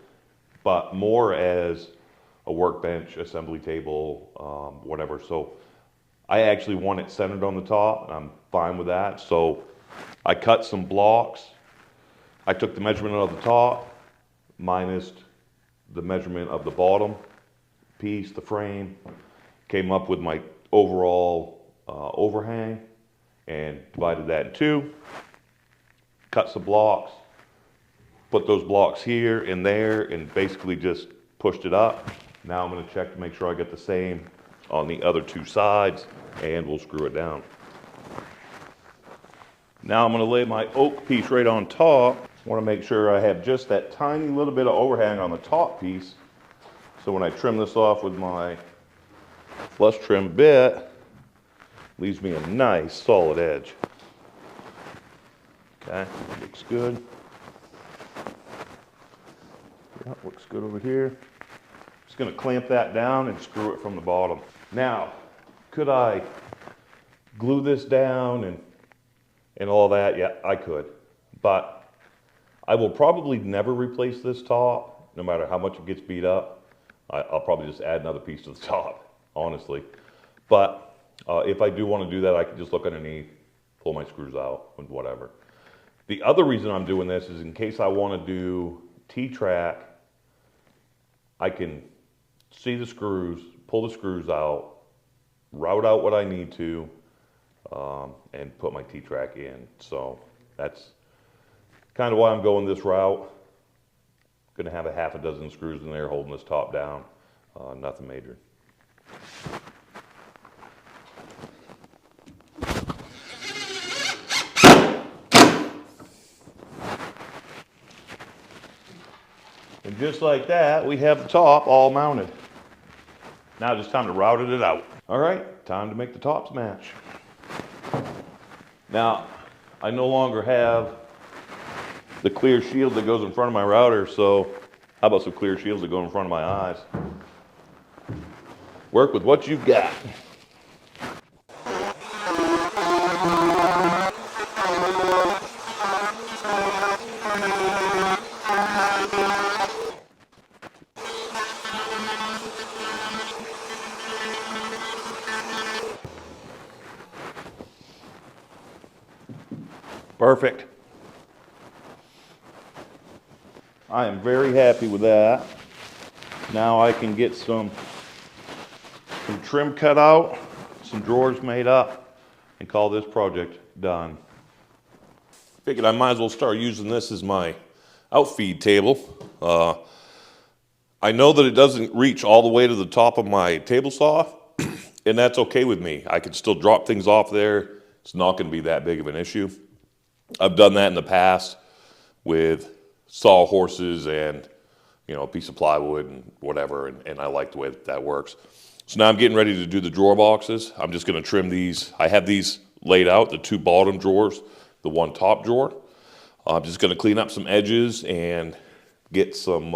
but more as a workbench, assembly table, whatever. So I actually want it centered on the top, and I'm fine with that. So I cut some blocks. I took the measurement of the top minus the measurement of the bottom piece, the frame, came up with my overall overhang, and divided that in two, cut some blocks, put those blocks here and there, and basically just pushed it up. Now I'm going to check to make sure I get the same on the other two sides, and we'll screw it down. Now I'm going to lay my oak piece right on top. I want to make sure I have just that tiny little bit of overhang on the top piece, so when I trim this off with my flush trim bit, leaves me a nice solid edge. Okay, looks good. Yeah, looks good over here. Just going to clamp that down and screw it from the bottom. Now, could I glue this down and all that? Yeah, I could. But I will probably never replace this top, no matter how much it gets beat up. I'll probably just add another piece to the top, honestly. But if I do want to do that, I can just look underneath, pull my screws out, and whatever. The other reason I'm doing this is in case I want to do T-track, I can see the screws, pull the screws out, route out what I need to, and put my T-track in. So that's kind of why I'm going this route. Going to have a half a dozen screws in there holding this top down. Nothing major. And just like that, we have the top all mounted. Now just time to route it out. All right, time to make the tops match. Now, I no longer have the clear shield that goes in front of my router, so how about some clear shields that go in front of my eyes? Work with what you've got. Perfect. I am very happy with that. Now I can get some trim cut out, some drawers made up, and call this project done. Figured I might as well start using this as my outfeed table. I know that it doesn't reach all the way to the top of my table saw, and that's okay with me. I can still drop things off there. It's not going to be that big of an issue. I've done that in the past with sawhorses and, you know, a piece of plywood and whatever, and I like the way that works. So now I'm getting ready to do the drawer boxes. I'm just going to trim these. I have these laid out, the two bottom drawers, the one top drawer. I'm just going to clean up some edges and get some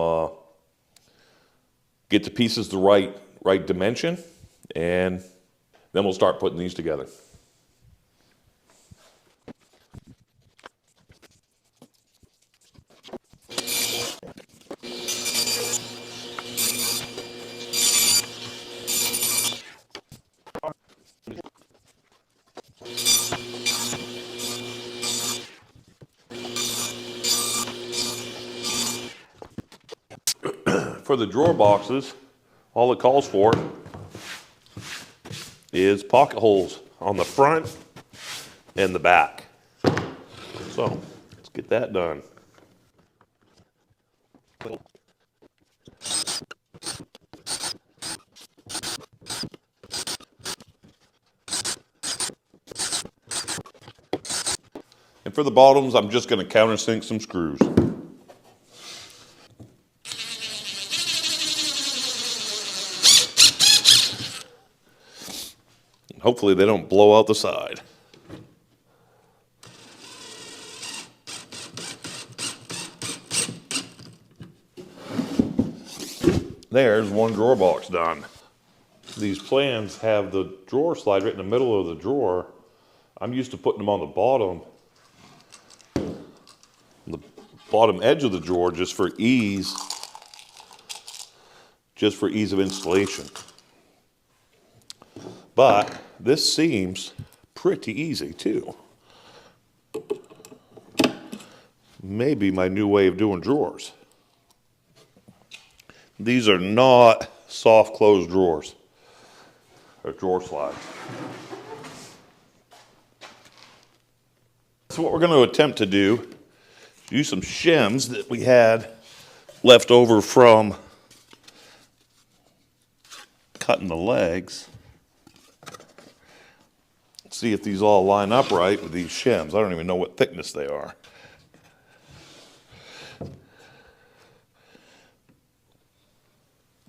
get the pieces the right dimension, and then we'll start putting these together. For the drawer boxes, all it calls for is pocket holes on the front and the back. So let's get that done. And for the bottoms, I'm just going to countersink some screws. Hopefully they don't blow out the side. There's one drawer box done. These plans have the drawer slide right in the middle of the drawer. I'm used to putting them on the bottom edge of the drawer just for ease of installation. But this seems pretty easy too. Maybe my new way of doing drawers. These are not soft close drawers or drawer slides. So what we're going to attempt to do, use some shims that we had left over from cutting the legs. See if these all line up right with these shims. I don't even know what thickness they are.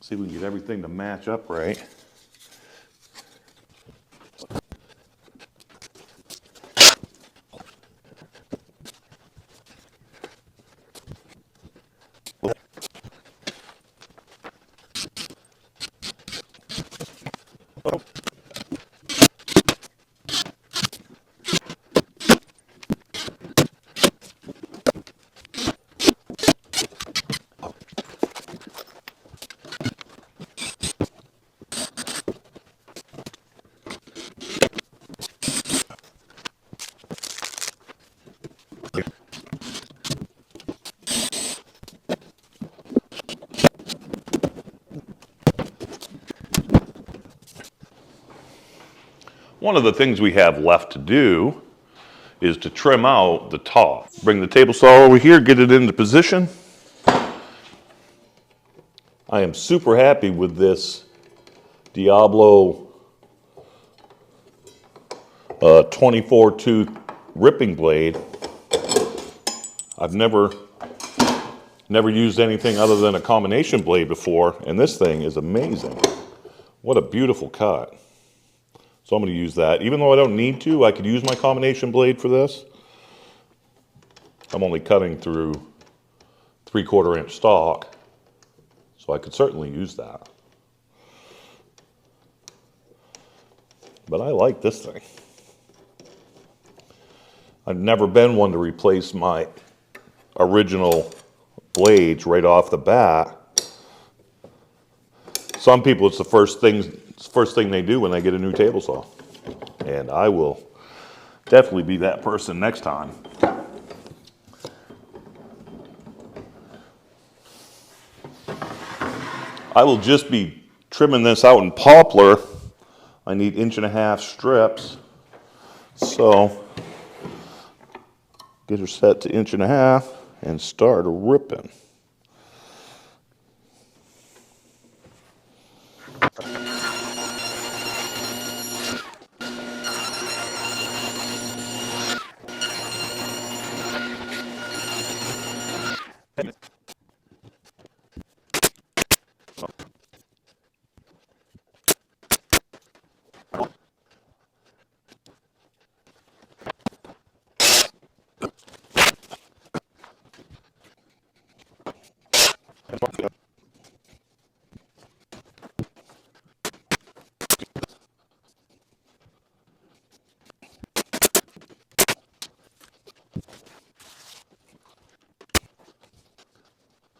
See if we can get everything to match up right. One of the things we have left to do is to trim out the top. Bring the table saw over here, get it into position. I am super happy with this Diablo 24 tooth ripping blade. I've never used anything other than a combination blade before, and this thing is amazing. What a beautiful cut. So I'm going to use that. Even though I don't need to, I could use my combination blade for this. I'm only cutting through 3/4 inch stock, so I could certainly use that. But I like this thing. I've never been one to replace my original blades right off the bat. Some people, it's the first thing they do when they get a new table saw. And I will definitely be that person next time. I will just be trimming this out in poplar. I need 1.5 inch strips. So get her set to 1.5 inches and start ripping.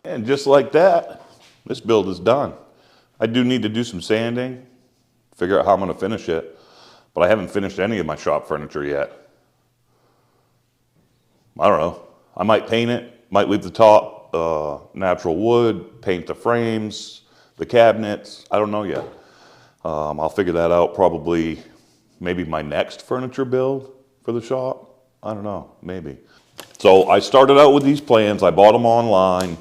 And just like that, this build is done. I do need to do some sanding, figure out how I'm going to finish it, but I haven't finished any of my shop furniture yet. I don't know. I might paint it, might leave the top natural wood, paint the frames, the cabinets. I don't know yet. I'll figure that out probably maybe my next furniture build for the shop. I don't know, maybe. So I started out with these plans. I bought them online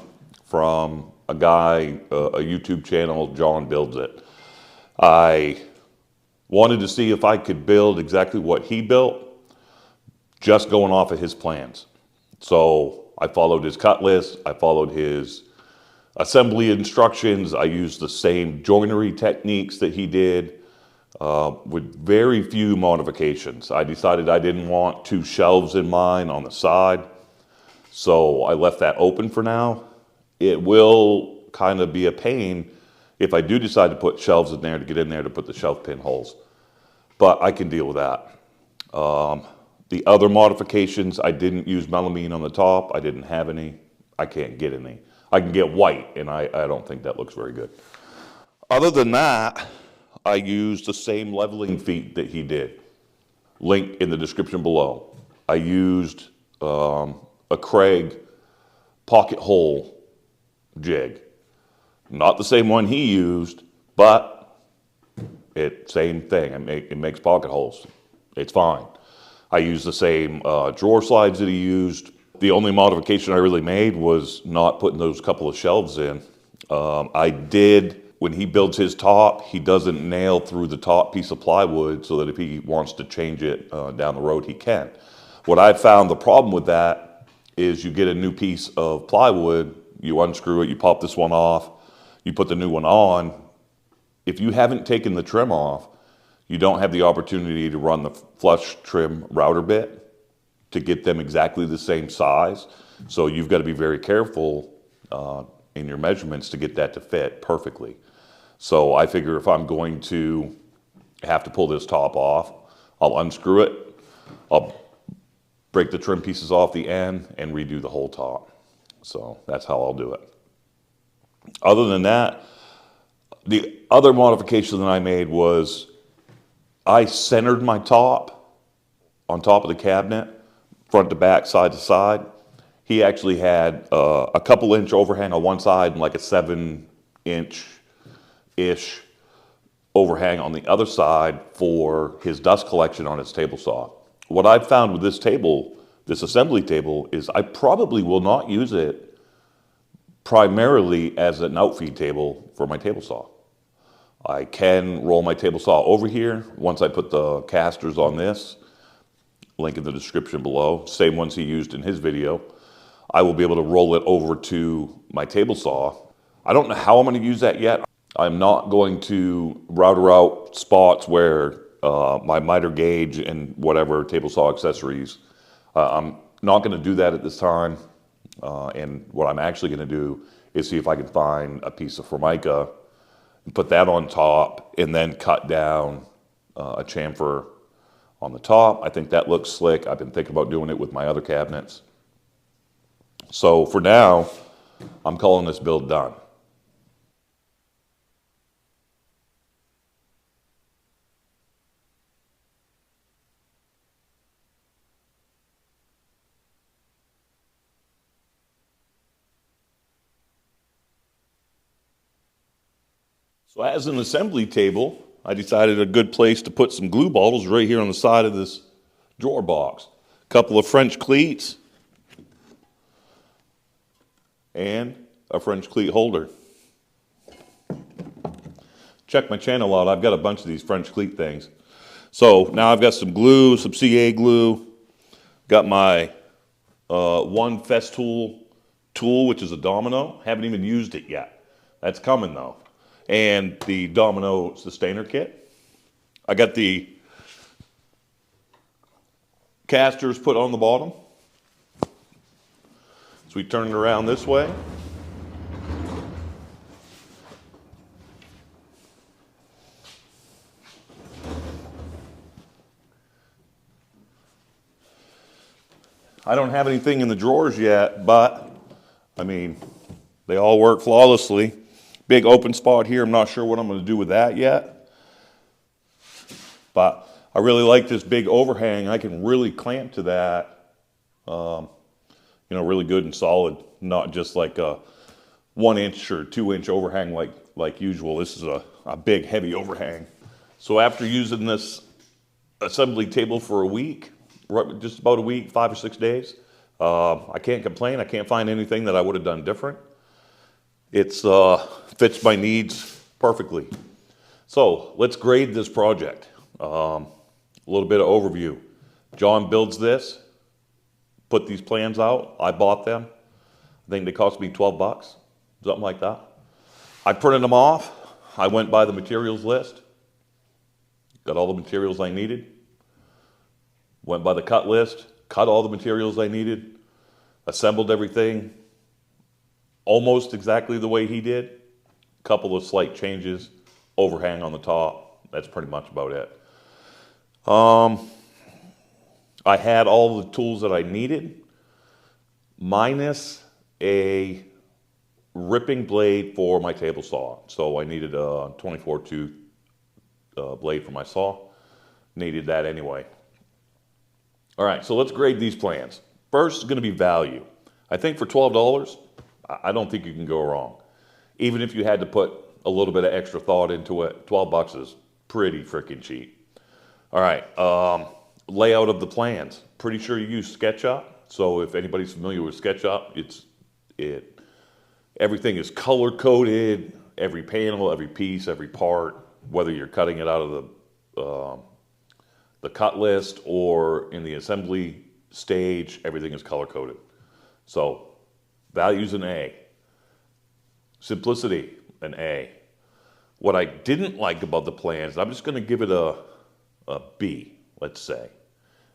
from a guy, a YouTube channel, John Builds It. I wanted to see if I could build exactly what he built. just going off of his plans. So I followed his cut list, I followed his assembly instructions, I used the same joinery techniques that he did, with very few modifications. I decided I didn't want 2 shelves in mine on the side, so I left that open for now. It will kind of be a pain if I do decide to put shelves in there to get in there to put the shelf pin holes, but I can deal with that. The other modifications, I didn't use melamine on the top. I didn't have any. I can't get any. I can get white, and I don't think that looks very good. Other than that, I used the same leveling feet that he did. Link in the description below. I used a Craig pocket hole jig. Not the same one he used, but same thing. It makes pocket holes. It's fine. I used the same drawer slides that he used. The only modification I really made was not putting those couple of shelves in. I did, when he builds his top, he doesn't nail through the top piece of plywood so that if he wants to change it down the road, he can. What I found the problem with that is you get a new piece of plywood, you unscrew it, you pop this one off, you put the new one on. If you haven't taken the trim off, you don't have the opportunity to run the flush trim router bit to get them exactly the same size. So you've got to be very careful in your measurements to get that to fit perfectly. So I figure if I'm going to have to pull this top off, I'll unscrew it, I'll break the trim pieces off the end and redo the whole top. So that's how I'll do it. Other than that, the other modification that I made was I centered my top on top of the cabinet, front to back, side to side. He actually had a couple inch overhang on one side and like a 7-inch-ish overhang on the other side for his dust collection on his table saw. What I've found with this table, this assembly table, is I probably will not use it primarily as an outfeed table for my table saw. I can roll my table saw over here once I put the casters on this. Link in the description below. Same ones he used in his video. I will be able to roll it over to my table saw. I don't know how I'm going to use that yet. I'm not going to router out spots where my miter gauge and whatever table saw accessories. I'm not going to do that at this time. And what I'm actually going to do is see if I can find a piece of Formica and put that on top and then cut down a chamfer on the top. I think that looks slick. I've been thinking about doing it with my other cabinets. So for now, I'm calling this build done. So as an assembly table, I decided a good place to put some glue bottles right here on the side of this drawer box. A couple of French cleats and a French cleat holder. Check my channel out. I've got a bunch of these French cleat things. So now I've got some glue, some CA glue. Got my one Festool tool, which is a domino. Haven't even used it yet. That's coming though. And the domino sustainer kit. I got the casters put on the bottom. So we turn it around this way. I don't have anything in the drawers yet, but I mean, they all work flawlessly. Big open spot here. I'm not sure what I'm going to do with that yet. But I really like this big overhang. I can really clamp to that, really good and solid. Not just like a 1-inch or 2-inch overhang like usual. This is a big, heavy overhang. So after using this assembly table for a week, just about a week, 5 or 6 days, I can't complain. I can't find anything that I would have done different. It's fits my needs perfectly. So let's grade this project. A little bit of overview. John builds this put these plans out. I bought them. I think they cost me 12 bucks, something like that. I printed them off. I went by the materials list, got all the materials I needed, went by the cut list, cut all the materials I needed, assembled everything almost exactly the way he did. Couple of slight changes, overhang on the top. That's pretty much about it. I had all the tools that I needed, minus a ripping blade for my table saw. So I needed a 24 tooth blade for my saw. Needed that anyway. All right, so let's grade these plans. First is going to be value. I think for $12, I don't think you can go wrong. Even if you had to put a little bit of extra thought into it, 12 bucks is pretty freaking cheap. All right, layout of the plans. Pretty sure you use SketchUp. So if anybody's familiar with SketchUp, everything is color coded. Every panel, every piece, every part, whether you're cutting it out of the cut list or in the assembly stage, everything is color coded. So value's an A. Simplicity, an A. What I didn't like about the plans, I'm just going to give it a B, let's say,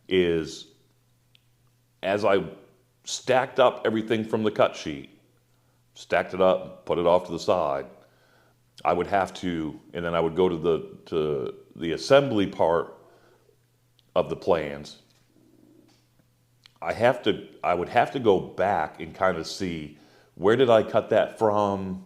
is as I stacked up everything from the cut sheet, stacked it up, put it off to the side, I would have to, and then I would go to the assembly part of the plans. I would have to go back and kind of see, where did I cut that from?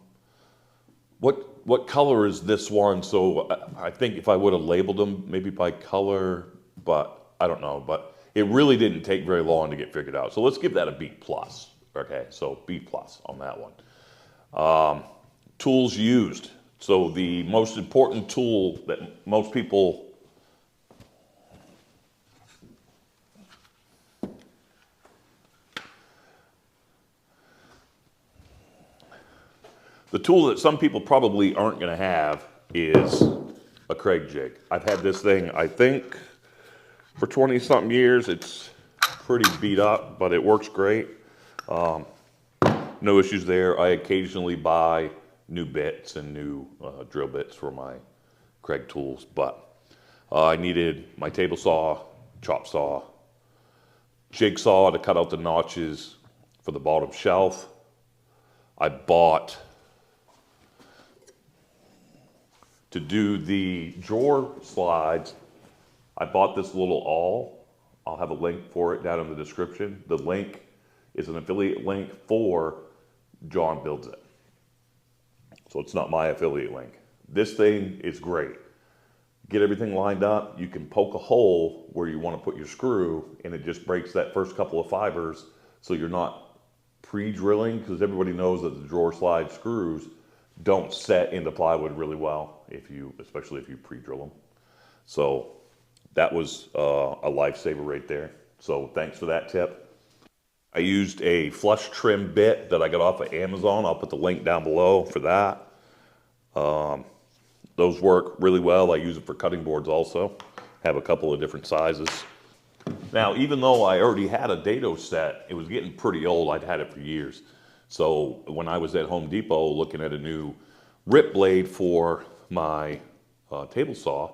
What color is this one? So I think if I would have labeled them maybe by color, but I don't know. But it really didn't take very long to get figured out. So let's give that a B plus. Okay, so B plus on that one. Tools used. So the most important tool that most people the tool that some people probably aren't going to have is a Craig jig. I've had this thing, I think, for 20-something years. It's pretty beat up, but it works great. No issues there. I occasionally buy new bits and new drill bits for my Craig tools, but I needed my table saw, chop saw, jigsaw to cut out the notches for the bottom shelf. I bought, to do the drawer slides, I bought this little awl. I'll have a link for it down in the description. The link is an affiliate link for John Builds It. So it's not my affiliate link. This thing is great. Get everything lined up. You can poke a hole where you want to put your screw, and it just breaks that first couple of fibers, so you're not pre-drilling, because everybody knows that the drawer slide screws don't set into plywood really well, especially if you pre-drill them. So that was a lifesaver right there. So thanks for that tip. I used a flush trim bit that I got off of Amazon. I'll put the link down below for that. Those work really well. I use it for cutting boards also. Have a couple of different sizes. Now, even though I already had a dado set, it was getting pretty old. I'd had it for years. So when I was at Home Depot looking at a new rip blade for my table saw,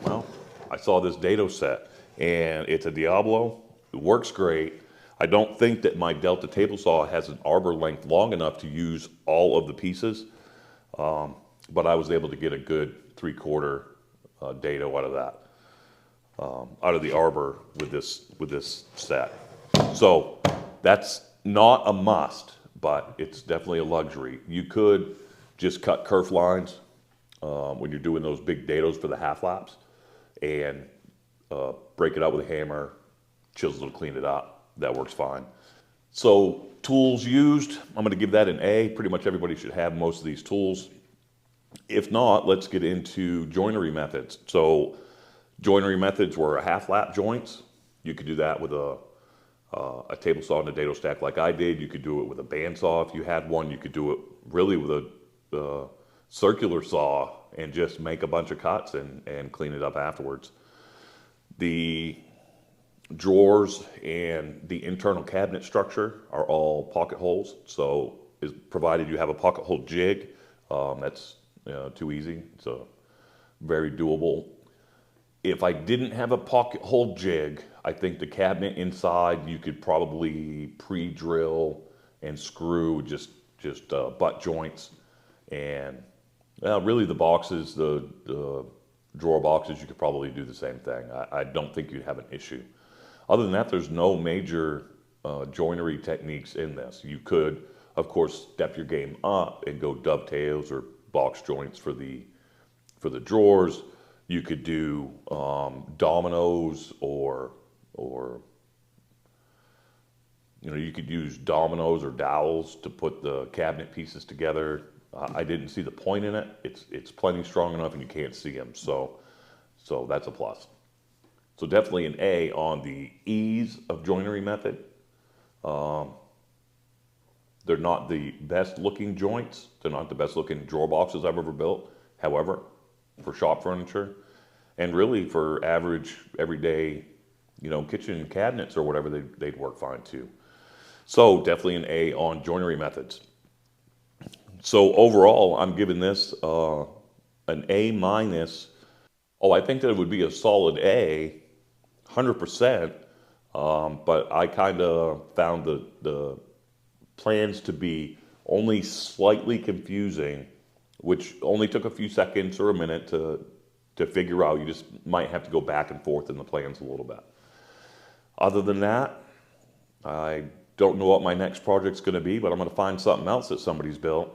well, I saw this dado set, and it's a Diablo. It works great. I don't think that my Delta table saw has an arbor length long enough to use all of the pieces, but I was able to get a good 3/4 dado out of that, out of the arbor with this set. So that's not a must, but it's definitely a luxury. You could just cut kerf lines when you're doing those big dados for the half laps, and break it out with a hammer, chisel to clean it up. That works fine. So tools used, I'm going to give that an A. Pretty much everybody should have most of these tools. If not, let's get into joinery methods. So joinery methods were half lap joints. You could do that with a table saw and a dado stack like I did. You could do it with a bandsaw if you had one. You could do it really with a circular saw and just make a bunch of cuts and clean it up afterwards. The drawers and the internal cabinet structure are all pocket holes. So provided you have a pocket hole jig, that's too easy. So very doable. If I didn't have a pocket hole jig, I think the cabinet inside you could probably pre-drill and screw just butt joints, and really the boxes, the drawer boxes, you could probably do the same thing. I don't think you'd have an issue. Other than that, there's no major joinery techniques in this. You could, of course, step your game up and go dovetails or box joints for the drawers. You could do dominoes, or you could use dominoes or dowels to put the cabinet pieces together. I didn't see the point in it. It's plenty strong enough, and you can't see them, so that's a plus. So definitely an A on the ease of joinery method. They're not the best looking joints. They're not the best looking drawer boxes I've ever built. However, for shop furniture, and really for average, everyday, kitchen cabinets or whatever, they'd work fine too. So definitely an A on joinery methods. So overall, I'm giving this an A minus. Oh, I think that it would be a solid A, 100%. But I kind of found the plans to be only slightly confusing, which only took a few seconds or a minute to figure out. You just might have to go back and forth in the plans a little bit. Other than that, I don't know what my next project's going to be, but I'm going to find something else that somebody's built.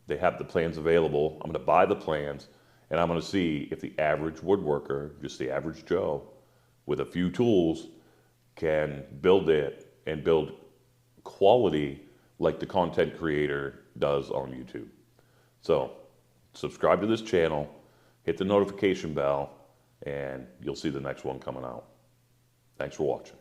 They have the plans available. I'm going to buy the plans, and I'm going to see if the average woodworker, just the average Joe, with a few tools, can build it and build quality like the content creator does on YouTube. So subscribe to this channel, hit the notification bell, and you'll see the next one coming out. Thanks for watching.